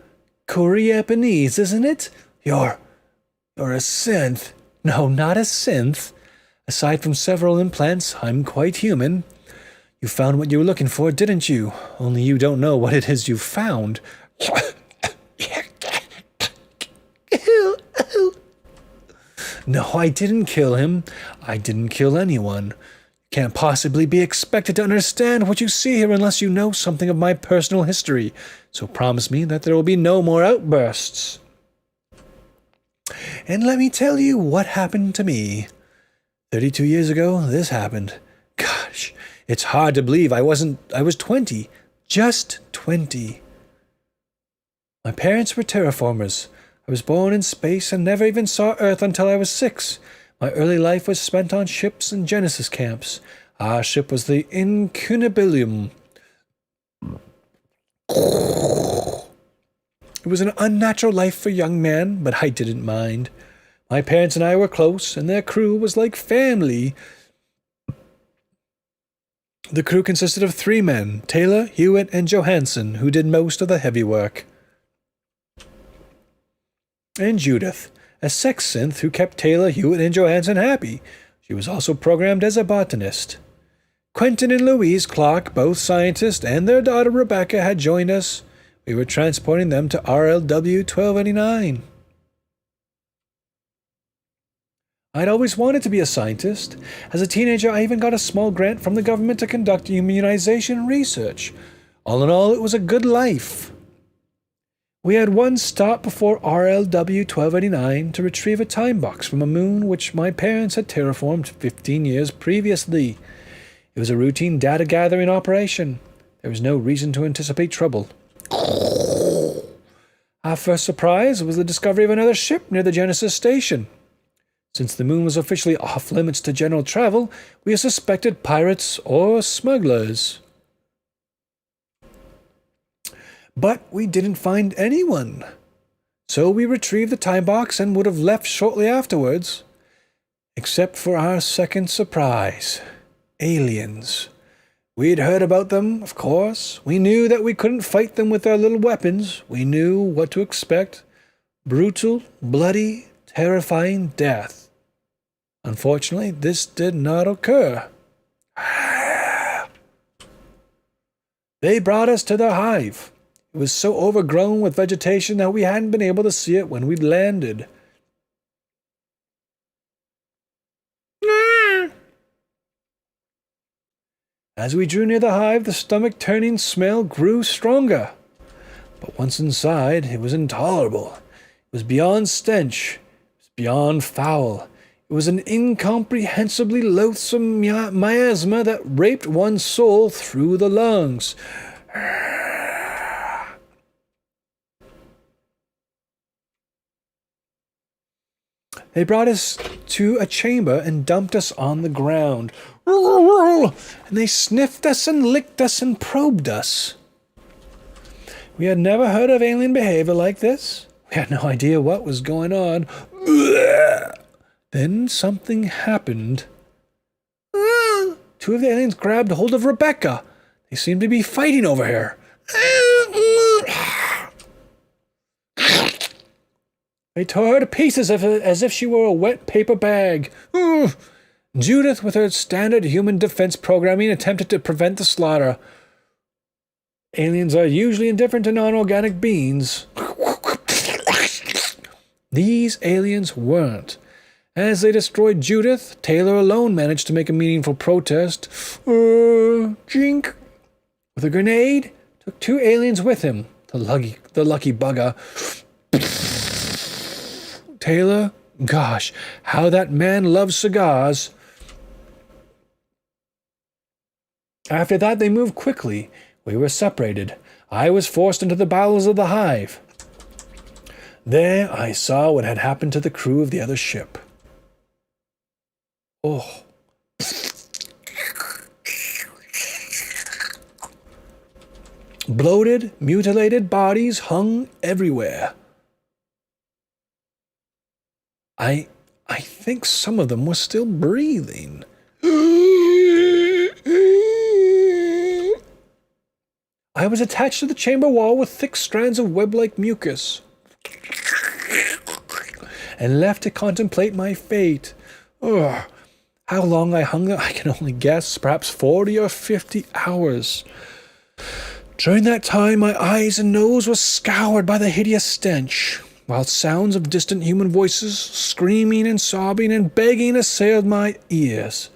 Koreapanese, isn't it? You're a synth. No, not a synth. Aside from several implants, I'm quite human. You found what you were looking for, didn't you? Only you don't know what it is you found. No, I didn't kill him. I didn't kill anyone. Can't possibly be expected to understand what you see here unless you know something of my personal history. So promise me that there will be no more outbursts. And let me tell you what happened to me. 32 years ago, this happened. Gosh, it's hard to believe I was 20. Just 20. My parents were terraformers. I was born in space and never even saw Earth until I was 6. My early life was spent on ships and Genesis camps. Our ship was the Incunabilium. It was an unnatural life for a young man, but I didn't mind. My parents and I were close, and their crew was like family. The crew consisted of 3 men, Taylor, Hewitt, and Johansson, who did most of the heavy work. And Judith, a sex synth who kept Taylor, Hewitt, and Johansson happy. She was also programmed as a botanist. Quentin and Louise Clark, both scientists, and their daughter Rebecca had joined us. We were transporting them to RLW 1289. I'd always wanted to be a scientist. As a teenager, I even got a small grant from the government to conduct immunization research. All in all, it was a good life. We had one stop before RLW 1289 to retrieve a time box from a moon which my parents had terraformed 15 years previously. It was a routine data-gathering operation. There was no reason to anticipate trouble. Our first surprise was the discovery of another ship near the Genesis station. Since the moon was officially off-limits to general travel, we suspected pirates or smugglers. But we didn't find anyone. So we retrieved the time box and would have left shortly afterwards. Except for our second surprise. Aliens. We'd heard about them, of course. We knew that we couldn't fight them with our little weapons. We knew what to expect. Brutal, bloody, terrifying death. Unfortunately, this did not occur. They brought us to their hive. It was so overgrown with vegetation that we hadn't been able to see it when we'd landed. As we drew near the hive, the stomach-turning smell grew stronger. But once inside, it was intolerable. It was beyond stench. It was beyond foul. It was an incomprehensibly loathsome miasma that raped one's soul through the lungs. They brought us to a chamber and dumped us on the ground. And they sniffed us and licked us and probed us. We had never heard of alien behavior like this. We had no idea what was going on. Then something happened. Two of the aliens grabbed hold of Rebecca. They seemed to be fighting over her. They tore her to pieces as if she were a wet paper bag. Judith, with her standard human defense programming, attempted to prevent the slaughter. Aliens are usually indifferent to non-organic beings. These aliens weren't. As they destroyed Judith, Taylor alone managed to make a meaningful protest. Jink. With a grenade, took 2 aliens with him. The lucky bugger. Taylor, gosh, how that man loves cigars. After that, they moved quickly. We were separated. I was forced into the bowels of the hive. There I saw what had happened to the crew of the other ship. Oh. Bloated, mutilated bodies hung everywhere. I think some of them were still breathing. I was attached to the chamber wall with thick strands of web-like mucus and left to contemplate my fate. Ugh. How long I hung there, I can only guess, perhaps 40 or 50 hours. During that time, my eyes and nose were scoured by the hideous stench, while sounds of distant human voices, screaming and sobbing and begging, assailed my ears.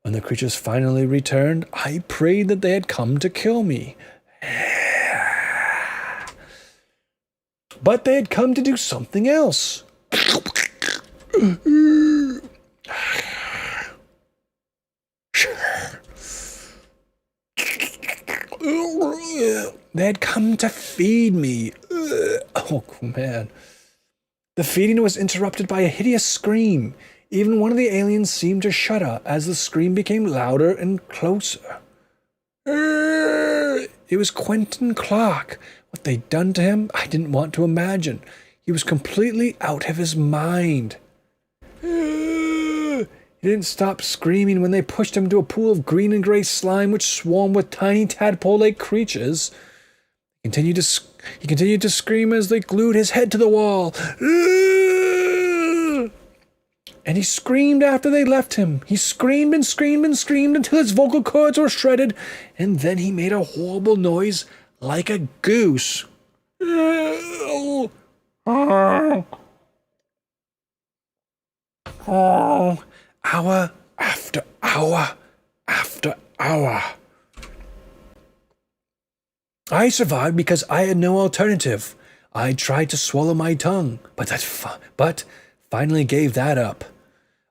When the creatures finally returned, I prayed that they had come to kill me. But they had come to do something else. They had come to feed me. Oh, man. The feeding was interrupted by a hideous scream. Even one of the aliens seemed to shudder as the scream became louder and closer. It was Quentin Clark. What they'd done to him, I didn't want to imagine. He was completely out of his mind. He didn't stop screaming when they pushed him to a pool of green and gray slime which swarmed with tiny tadpole-like creatures. He continued to scream as they glued his head to the wall. And he screamed after they left him. He screamed and screamed and screamed until his vocal cords were shredded, and then he made a horrible noise like a goose. Hour after hour after hour. I survived because I had no alternative. I tried to swallow my tongue, but finally gave that up.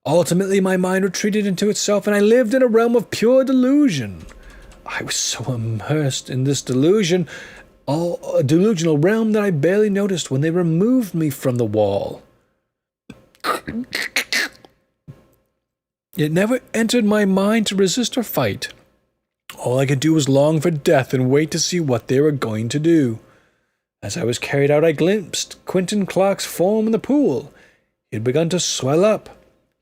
Ultimately, my mind retreated into itself, and I lived in a realm of pure delusion. I was so immersed in this delusional realm that I barely noticed when they removed me from the wall. It never entered my mind to resist or fight. All I could do was long for death and wait to see what they were going to do. As I was carried out, I glimpsed Quentin Clark's form in the pool. He had begun to swell up.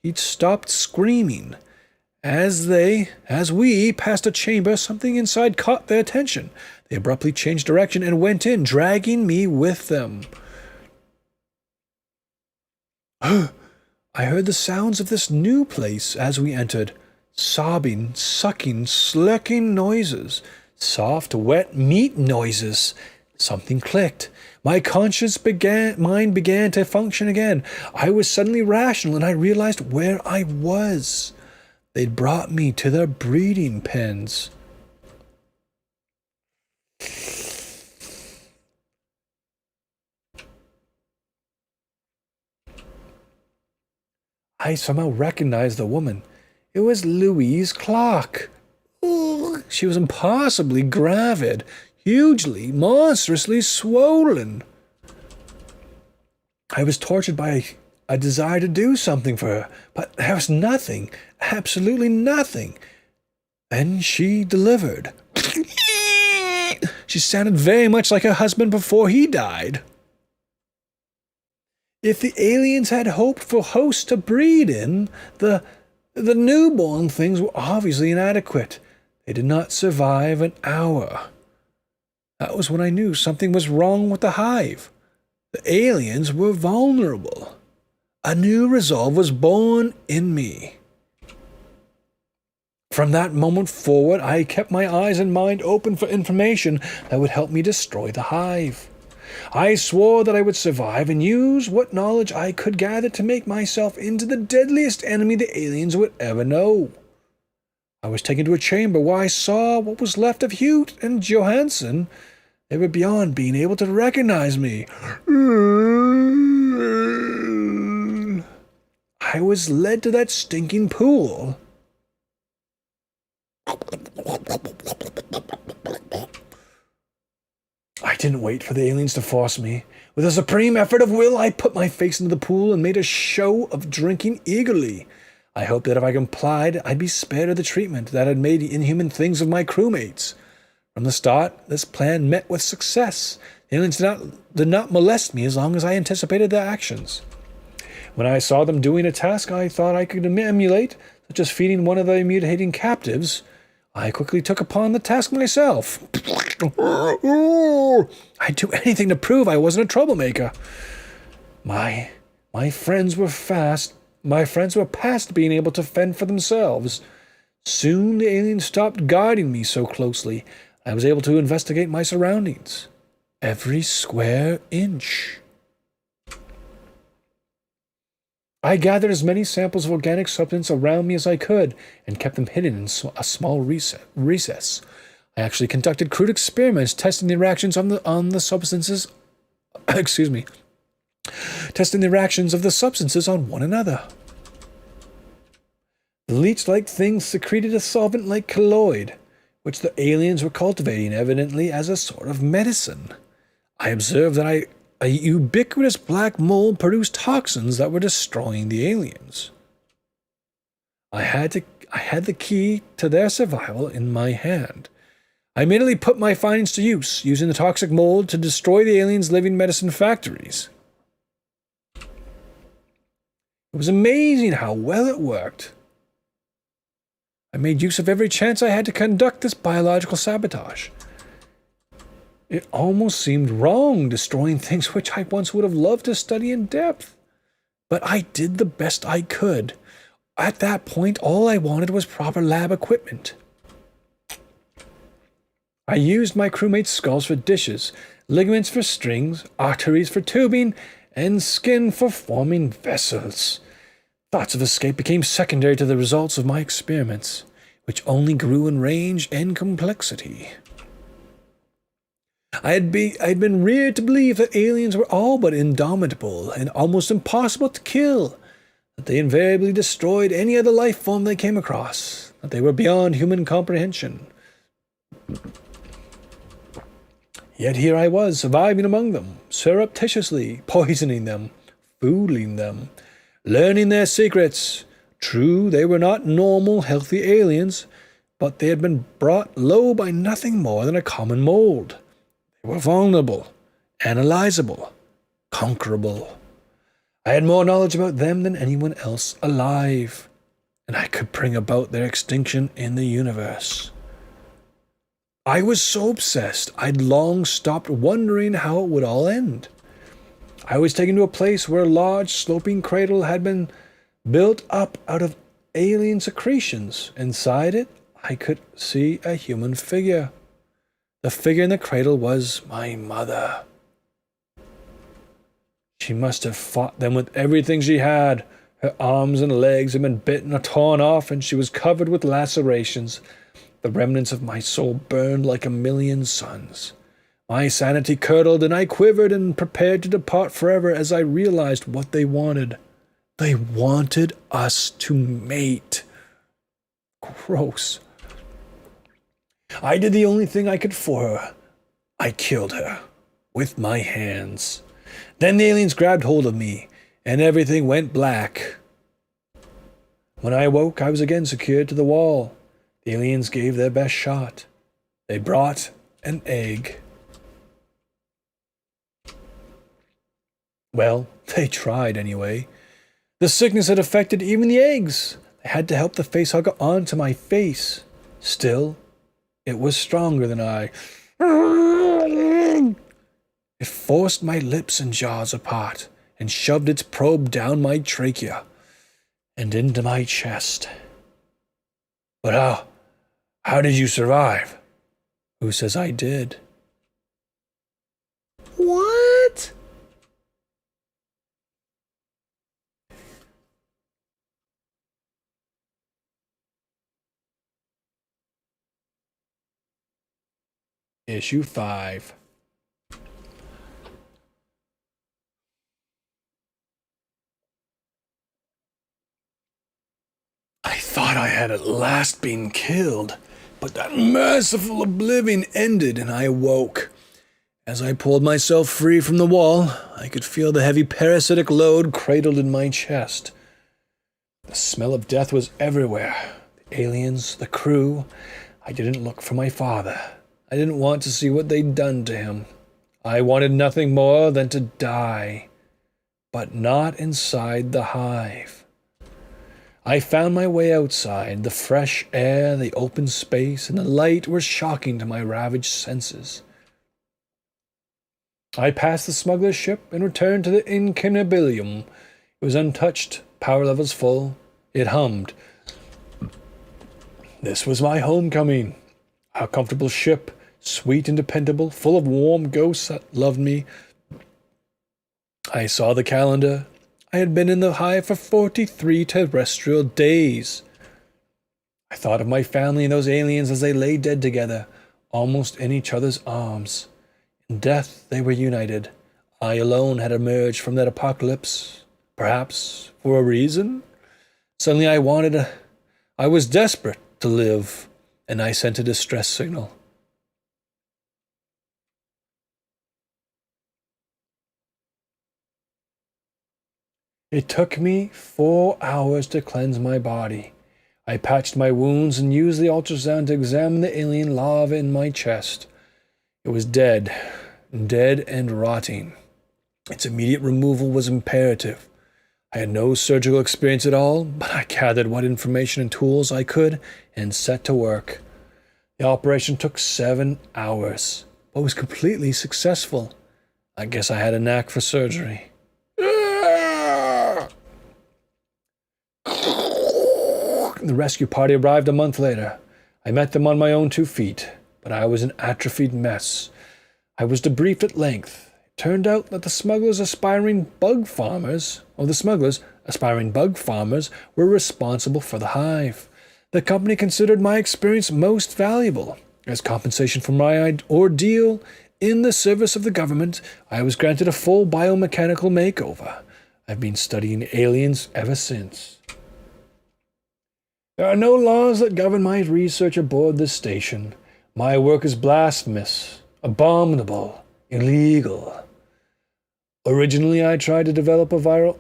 He'd stopped screaming. As we passed a chamber, something inside caught their attention. They abruptly changed direction and went in, dragging me with them. I heard the sounds of this new place as we entered. Sobbing, sucking, slurking noises. Soft, wet meat noises. Something clicked. My mind began to function again. I was suddenly rational, and I realized where I was. They'd brought me to their breeding pens. I somehow recognized the woman. It was Louise Clark. Ugh, she was impossibly gravid, hugely, monstrously swollen. I was tortured by a desire to do something for her, but there was nothing, absolutely nothing. And she delivered. She sounded very much like her husband before he died. If the aliens had hoped for hosts to breed in, the newborn things were obviously inadequate. They did not survive an hour. That was when I knew something was wrong with the hive. The aliens were vulnerable. A new resolve was born in me. From that moment forward, I kept my eyes and mind open for information that would help me destroy the hive. I swore that I would survive and use what knowledge I could gather to make myself into the deadliest enemy the aliens would ever know. I was taken to a chamber where I saw what was left of Hugh and Johansson. They were beyond being able to recognize me. I was led to that stinking pool. I didn't wait for the aliens to force me. With a supreme effort of will, I put my face into the pool and made a show of drinking eagerly. I hoped that if I complied, I'd be spared of the treatment that had made inhuman things of my crewmates. From the start, this plan met with success. The aliens did not molest me as long as I anticipated their actions. When I saw them doing a task I thought I could emulate, such as feeding one of the mutating captives, I quickly took upon the task myself. I'd do anything to prove I wasn't a troublemaker. My friends were past being able to fend for themselves. Soon the aliens stopped guarding me so closely. I was able to investigate my surroundings. Every square inch. I gathered as many samples of organic substance around me as I could and kept them hidden in a small recess. I actually conducted crude experiments testing the reactions on the substances. Testing the reactions of the substances on one another. The leech-like things secreted a solvent like colloid, which the aliens were cultivating evidently as a sort of medicine. I observed that a ubiquitous black mold produced toxins that were destroying the aliens. I had the key to their survival in my hand. I immediately put my findings to use, using the toxic mold to destroy the aliens' living medicine factories. It was amazing how well it worked. I made use of every chance I had to conduct this biological sabotage. It almost seemed wrong destroying things which I once would have loved to study in depth. But I did the best I could. At that point, all I wanted was proper lab equipment. I used my crewmates' skulls for dishes, ligaments for strings, arteries for tubing, and skin for forming vessels. Thoughts of escape became secondary to the results of my experiments, which only grew in range and complexity. I had been reared to believe that aliens were all but indomitable and almost impossible to kill, that they invariably destroyed any other life form they came across, that they were beyond human comprehension. Yet here I was, surviving among them, surreptitiously poisoning them, fooling them, learning their secrets. True, they were not normal, healthy aliens, but they had been brought low by nothing more than a common mold. They were vulnerable, analyzable, conquerable. I had more knowledge about them than anyone else alive, and I could bring about their extinction in the universe. I was so obsessed, I'd long stopped wondering how it would all end. I was taken to a place where a large sloping cradle had been built up out of alien secretions. Inside it, I could see a human figure. The figure in the cradle was my mother. She must have fought them with everything she had. Her arms and legs had been bitten or torn off, and she was covered with lacerations. The remnants of my soul burned like a million suns. My sanity curdled, and I quivered and prepared to depart forever as I realized what they wanted. They wanted us to mate. Gross. I did the only thing I could for her. I killed her. With my hands. Then the aliens grabbed hold of me, and everything went black. When I awoke, I was again secured to the wall. The aliens gave their best shot. They brought an egg. Well, they tried anyway. The sickness had affected even the eggs. They had to help the facehugger onto my face. Still, it was stronger than I. It forced my lips and jaws apart and shoved its probe down my trachea and into my chest. But how did you survive? Who says I did? What? Issue 5. I thought I had at last been killed, but that merciful oblivion ended and I awoke. As I pulled myself free from the wall, I could feel the heavy parasitic load cradled in my chest. The smell of death was everywhere. The aliens, the crew. I didn't look for my father. I didn't want to see what they'd done to him. I wanted nothing more than to die, but not inside the hive. I found my way outside. The fresh air, the open space, and the light were shocking to my ravaged senses. I passed the smuggler's ship and returned to the Incanabilium. It was untouched, power levels full. It hummed. This was my homecoming. A comfortable ship, sweet and dependable, full of warm ghosts that loved me. I saw the calendar. I had been in the hive for 43 terrestrial days. I thought of my family and those aliens as they lay dead together, almost in each other's arms. In death they were united. I alone had emerged from that apocalypse, perhaps for a reason. Suddenly I was desperate to live, and I sent a distress signal. It took me 4 hours to cleanse my body. I patched my wounds and used the ultrasound to examine the alien larva in my chest. It was dead and rotting. Its immediate removal was imperative. I had no surgical experience at all, but I gathered what information and tools I could and set to work. The operation took 7 hours, but was completely successful. I guess I had a knack for surgery. The rescue party arrived a month later. I met them on my own 2 feet, but I was an atrophied mess. I was debriefed at length. It turned out that the smugglers' aspiring bug farmers were responsible for the hive. The company considered my experience most valuable. As compensation for my ordeal in the service of the government, I was granted a full biomechanical makeover. I've been studying aliens ever since. There are no laws that govern my research aboard this station. My work is blasphemous, abominable, illegal. Originally, I tried to develop a viral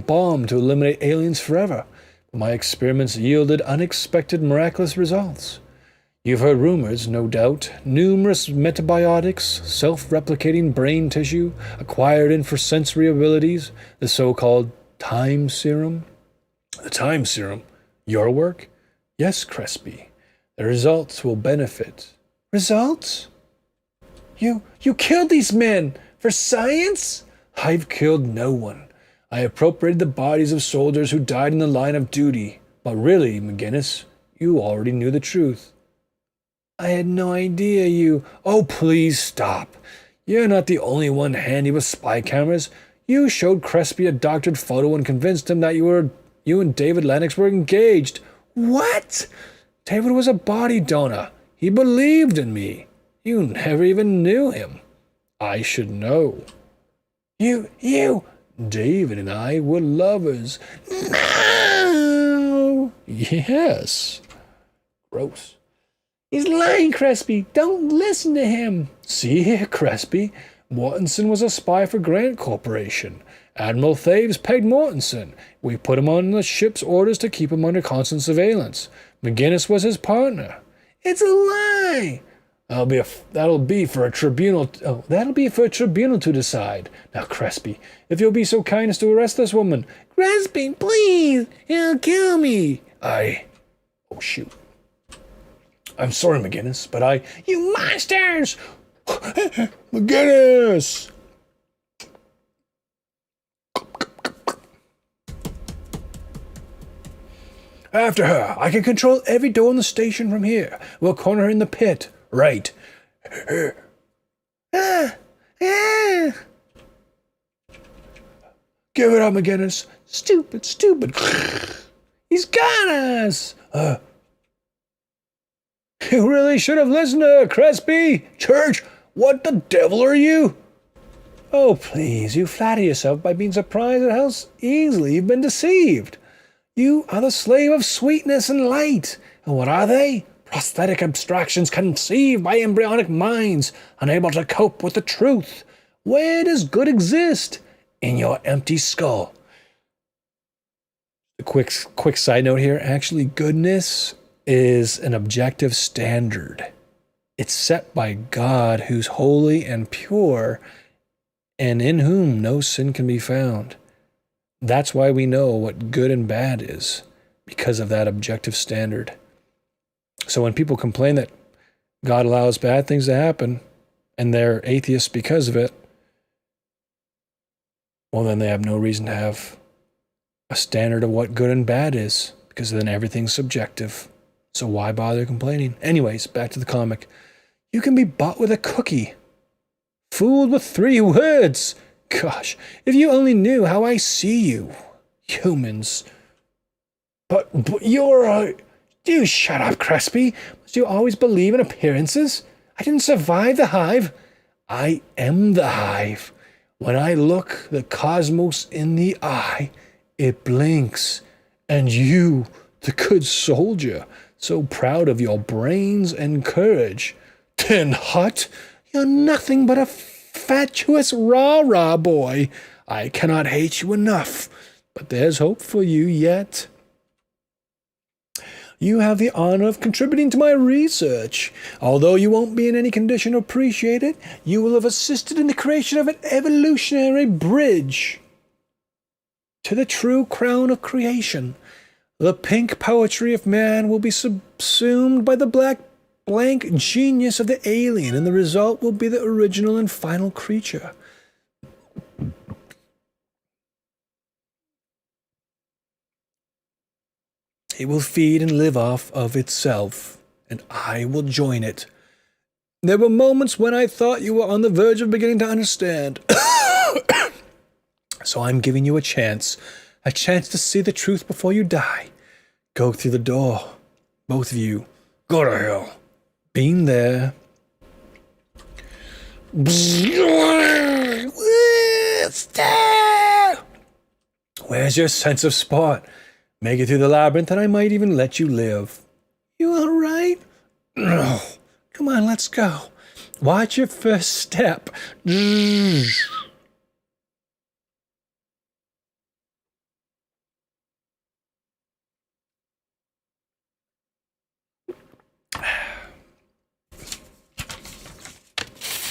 bomb to eliminate aliens forever. My experiments yielded unexpected, miraculous results. You've heard rumors, no doubt. Numerous metabiotics, self-replicating brain tissue, acquired infrasensory abilities, the so-called time serum. The time serum? Your work? Yes, Crespi. The results will benefit. Results? You killed these men for science? I've killed no one. I appropriated the bodies of soldiers who died in the line of duty. But really, McGinnis, you already knew the truth. I had no idea you... Oh, please stop. You're not the only one handy with spy cameras. You showed Crespi a doctored photo and convinced him that you and David Lennox were engaged. What? David was a body donor. He believed in me. You never even knew him. I should know. You, David and I were lovers. No! Yes. Gross. He's lying, Crespi. Don't listen to him. See here, Crespi. Mortensen was a spy for Grant Corporation. Admiral Thaves pegged Mortensen. We put him on the ship's orders to keep him under constant surveillance. McGinnis was his partner. It's a lie. That'll be for a tribunal to decide. Now, Crespi, if you'll be so kind as to arrest this woman. Crespi, please. He'll kill me. Oh, shoot. I'm sorry, McGinnis, but You monsters! McGinnis! After her. I can control every door in the station from here. We'll corner her in the pit. Right. Give it up, McGinnis. Stupid. He's got us. You really should have listened to her, Crespi. Church, what the devil are you? Oh, please, you flatter yourself by being surprised at how easily you've been deceived. You are the slave of sweetness and light. And what are they? Prosthetic abstractions conceived by embryonic minds, unable to cope with the truth. Where does good exist? In your empty skull. A quick side note here. Actually, goodness is an objective standard. It's set by God, who's holy and pure, and in whom no sin can be found. That's why we know what good and bad is, because of that objective standard. So when people complain that God allows bad things to happen, and they're atheists because of it, well, then they have no reason to have a standard of what good and bad is, because then everything's subjective. So why bother complaining? Anyways, back to the comic. You can be bought with a cookie. Fooled with 3 words. Gosh, if you only knew how I see you. Humans. But you're Do you shut up, Crespi? Must you always believe in appearances? I didn't survive the hive. I am the hive. When I look the cosmos in the eye, it blinks. And you, the good soldier, so proud of your brains and courage. Tin Hut, you're nothing but a fatuous rah-rah boy. I cannot hate you enough, but there's hope for you yet. You have the honor of contributing to my research. Although you won't be in any condition to appreciate it, you will have assisted in the creation of an evolutionary bridge to the true crown of creation. The pink poetry of man will be subsumed by the blank genius of the alien, and the result will be the original and final creature. It will feed and live off of itself, and I will join it. There were moments when I thought you were on the verge of beginning to understand. So I'm giving you a chance to see the truth before you die. Go through the door. Both of you. Go to hell. Been there. Where's your sense of sport? Make it through the labyrinth and I might even let you live. You all right? No. Come on, let's go. Watch your first step.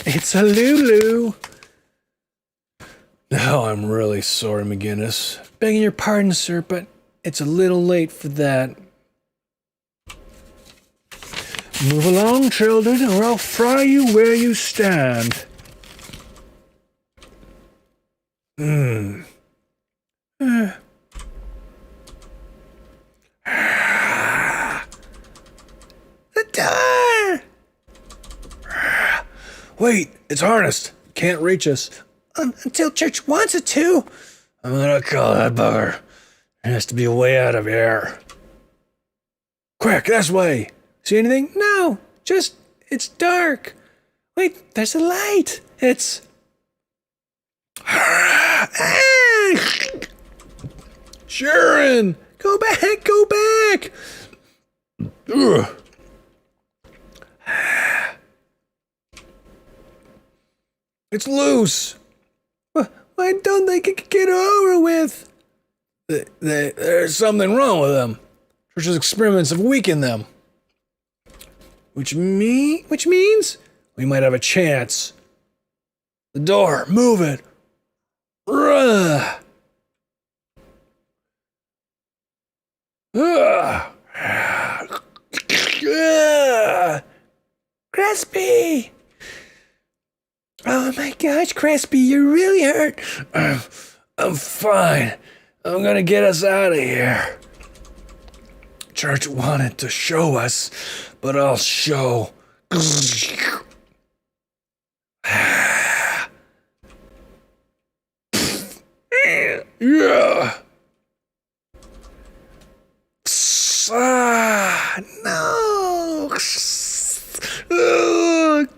It's a Lulu. No, I'm really sorry, McGinnis. Begging your pardon, sir, but it's a little late for that. Move along, children, or I'll fry you where you stand. The door! Wait, it's harnessed. Can't reach us. Until Church wants it to. I'm gonna call that bugger. There has to be a way out of here. Quick, this way. See anything? No, just, it's dark. Wait, there's a light. It's... Sharon! Go back, go back! Ugh. It's loose. Why don't they get over with? There's something wrong with them. Church's experiments have weakened them. Which means we might have a chance. The door, move it. Crispy! Oh my gosh, Crispy, you're really hurt. I'm fine. I'm gonna get us out of here. Church wanted to show us, but I'll show. Yeah. No.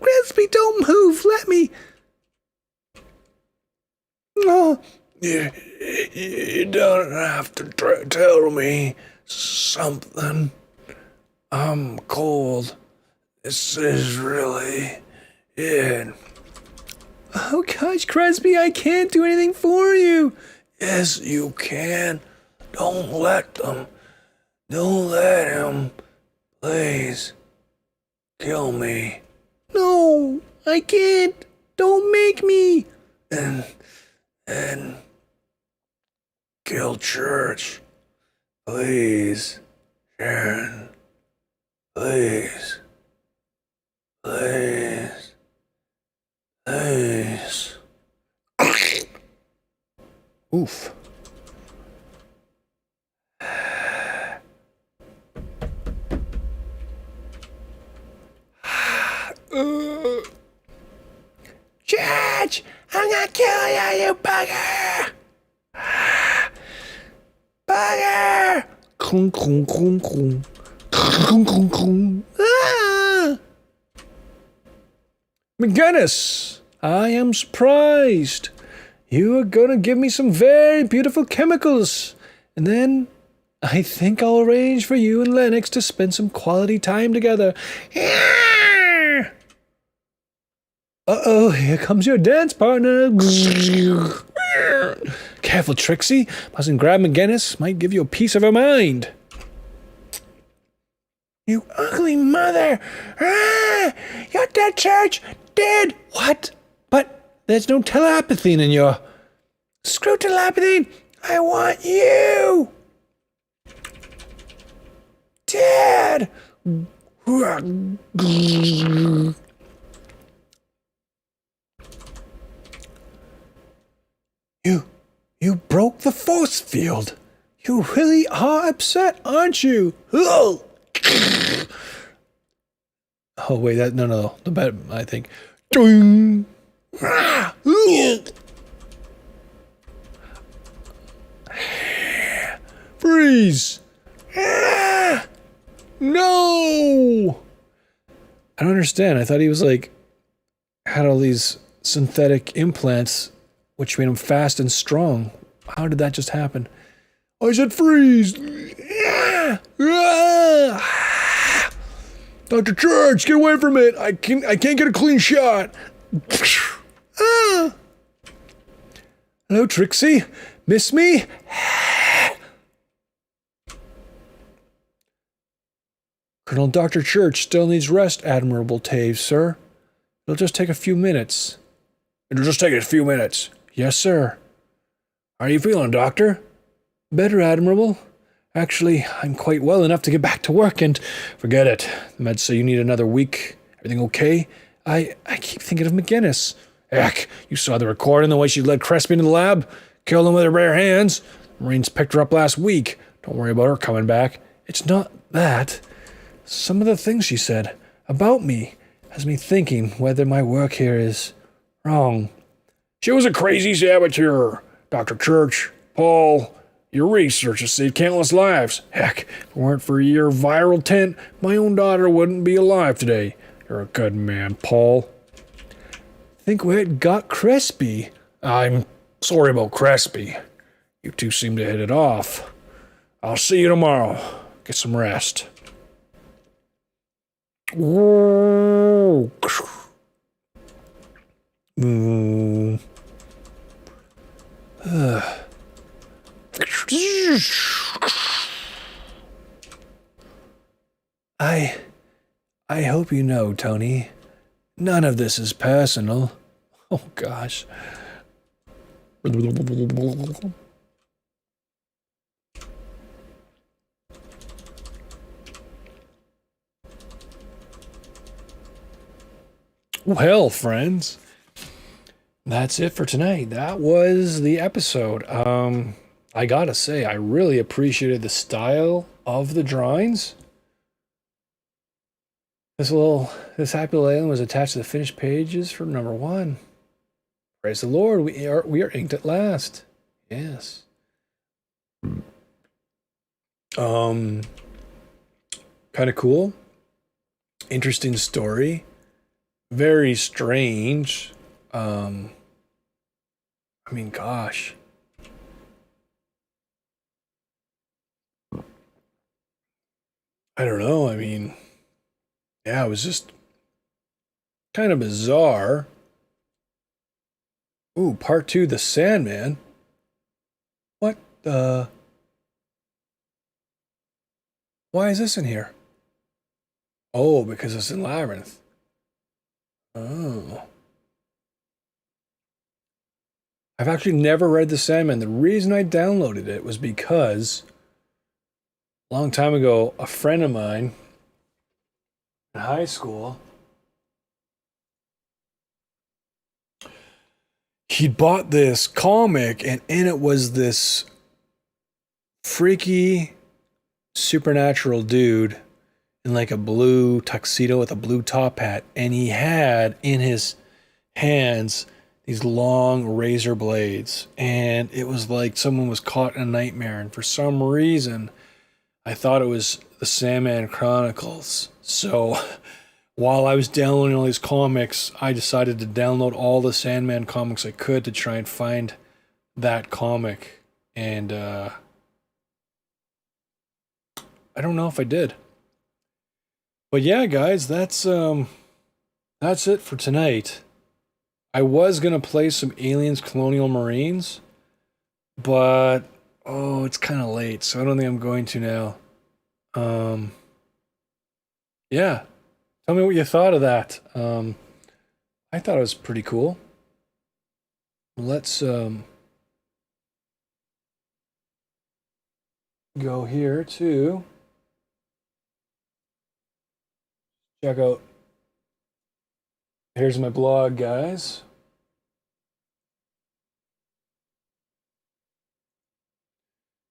Crispy, don't move. Let me. No. You don't have to tell me something. I'm cold. This is really it. Oh gosh, Crispy, I can't do anything for you. Yes, you can. Don't let them. Don't let him. Please. Kill me. No, I can't. Don't make me. And kill Church. Please. Sharon. Please. Please. Please. Oof. Church! I'm gonna kill you, you bugger! Bugger! Krum, krum, krum, krum. Krum, krum, krum. Ah! McGinnis, I am surprised. You are gonna give me some very beautiful chemicals. And then I think I'll arrange for you and Lennox to spend some quality time together. Uh-oh, here comes your dance partner. Careful, Trixie. Mustn't grab McGinnis. Might give you a piece of her mind. You ugly mother! Ah, you're dead, Church! Dead! What? But there's no telepathy in your... Screw telepathy! I want you! Dad! You broke the force field. You really are upset, aren't you? Oh wait, no. The bed, I think. Ding! Freeze! No! I don't understand. I thought he was like had all these synthetic implants which made him fast and strong. How did that just happen? I said freeze! Dr. Church, get away from it! I can't get a clean shot! Hello, Trixie? Miss me? Colonel Dr. Church still needs rest, Admirable Taves, sir. It'll just take a few minutes. It'll just take a few minutes. Yes, sir. How are you feeling, Doctor? Better, Admirable. Actually, I'm quite well enough to get back to work and... Forget it. The meds say you need another week. Everything okay? I keep thinking of McGinnis. Heck, you saw the recording, the way she led Crespi into the lab. Killed him with her bare hands. The Marines picked her up last week. Don't worry about her coming back. It's not that. Some of the things she said about me has me thinking whether my work here is wrong. She was a crazy saboteur. Dr. Church, Paul, your research has saved countless lives. Heck, if it weren't for your viral tent, my own daughter wouldn't be alive today. You're a good man, Paul. Think we got Crispy. I'm sorry about Crispy. You two seem to hit it off. I'll see you tomorrow. Get some rest. Whoa. I I hope you know, Tony. None of this is personal. Oh gosh. Well, friends, that's it for tonight. That was the episode. I gotta say, I really appreciated the style of the drawings. This happy little alien was attached to the finished pages for #1. Praise the Lord, we are inked at last. Yes. Kind of cool. Interesting story. Very strange. I mean, gosh. I don't know. I mean, yeah, it was just kind of bizarre. Ooh, part 2, The Sandman. What the? Why is this in here? Oh, because it's in Labyrinth. Oh. I've actually never read The Sandman. The reason I downloaded it was because a long time ago, a friend of mine in high school, he'd bought this comic, and in it was this freaky supernatural dude in like a blue tuxedo with a blue top hat, and he had in his hands these long razor blades, and it was like someone was caught in a nightmare. And for some reason, I thought it was the Sandman Chronicles. So while I was downloading all these comics, I decided to download all the Sandman comics I could to try and find that comic. And I don't know if I did. But yeah, guys, that's it for tonight. I was gonna play some Aliens Colonial Marines, but it's kind of late, so I don't think I'm going to now. Yeah, tell me what you thought of that. I thought it was pretty cool. Let's go here to check out. Here's my blog, guys.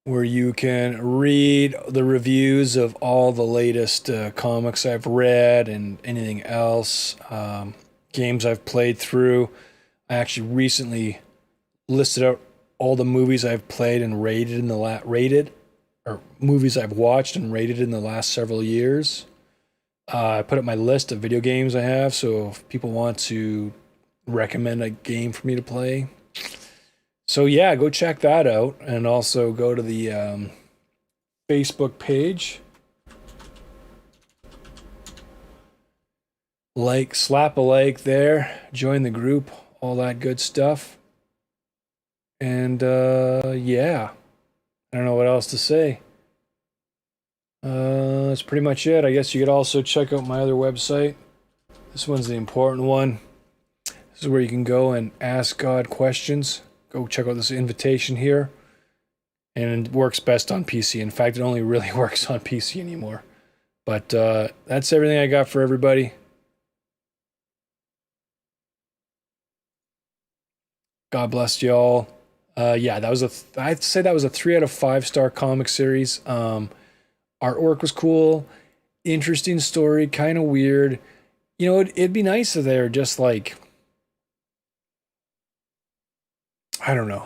Where you can read the reviews of all the latest comics I've read and anything else, games I've played through. I actually recently listed out all the movies I've played and movies I've watched and rated in the last several years. I put up my list of video games I have, so if people want to recommend a game for me to play. So yeah, go check that out, and also go to the Facebook page. Slap a like there, join the group, all that good stuff. And yeah, I don't know what else to say. That's pretty much it. I guess you could also check out my other website. This one's the important one. This is where you can go and ask God questions. Go check out this invitation here. And it works best on PC. In fact, it only really works on PC anymore. But that's everything I got for everybody. God bless you all. Yeah, I'd say that was a 3 out of 5 star comic series. Artwork was cool, interesting story, kind of weird. You know, it'd be nice if they were just like, I don't know.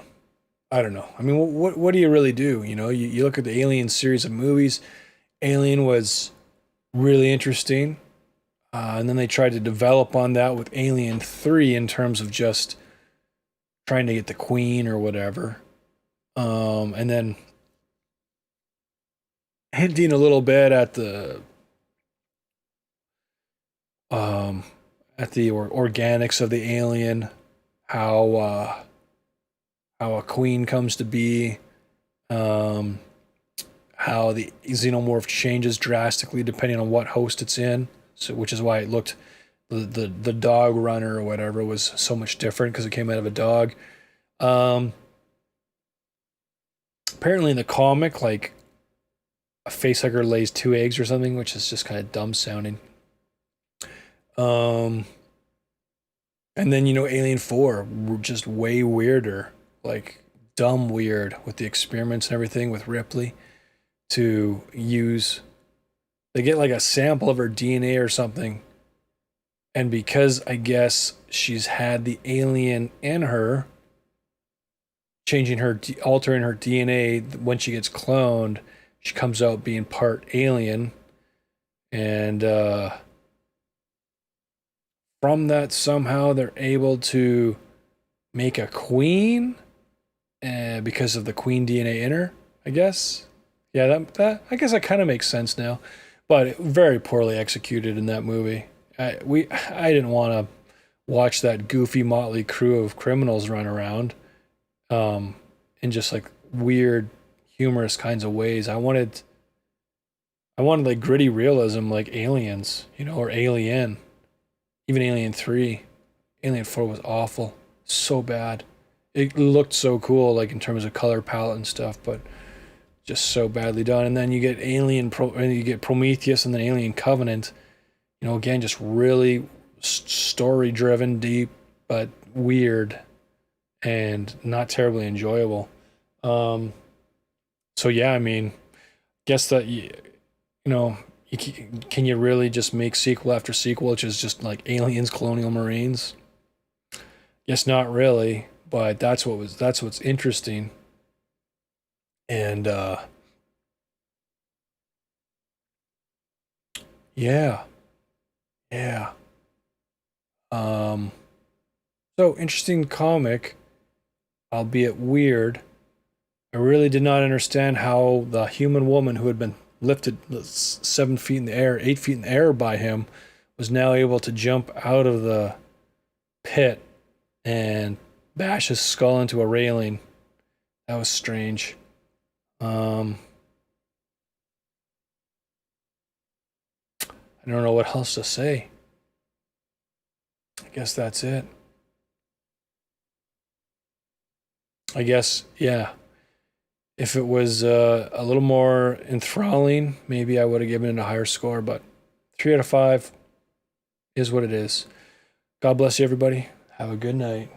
I mean, what do you really do? You know, you look at the Alien series of movies. Alien was really interesting. And then they tried to develop on that with Alien 3 in terms of just trying to get the queen or whatever. And then hinting a little bit um, at the organics of the alien, how how a queen comes to be, um, how the xenomorph changes drastically depending on what host it's in. So, which is why it looked the dog runner or whatever was so much different because it came out of a dog. Um, Apparently in the comic, like a facehugger lays two eggs or something, which is just kind of dumb sounding. Um, and then Alien Four were just way weirder, like dumb weird with the experiments and everything with Ripley to use. They get like a sample of her DNA or something, and because I guess she's had the alien in her, changing her, altering her DNA when she gets cloned, she comes out being part alien, and from that somehow they're able to make a queen, because of the queen DNA in her. I guess, yeah, that I guess that kind of makes sense now, but very poorly executed in that movie. I didn't want to watch that goofy motley crew of criminals run around, um, in just like weird, humorous kinds of ways. I wanted like gritty realism, like Aliens, or Alien, even Alien 3. Alien 4 was awful, so bad. It looked so cool, like in terms of color palette and stuff, but just so badly done. And then you get and you get Prometheus, and then Alien Covenant. Again, just really story driven, deep, but weird and not terribly enjoyable. Um, so yeah, I mean, guess that can you really just make sequel after sequel, which is just like Aliens, Colonial Marines? Yes, not really, but that's what's interesting. And yeah, yeah. Um, so interesting comic, albeit weird. I really did not understand how the human woman who had been lifted 7 feet in the air, 8 feet in the air by him, was now able to jump out of the pit and bash his skull into a railing. That was strange. Um, I don't know what else to say. I guess that's it. I guess, yeah. If it was a little more enthralling, maybe I would have given it a higher score, but 3 out of 5 is what it is. God bless you, everybody. Have a good night.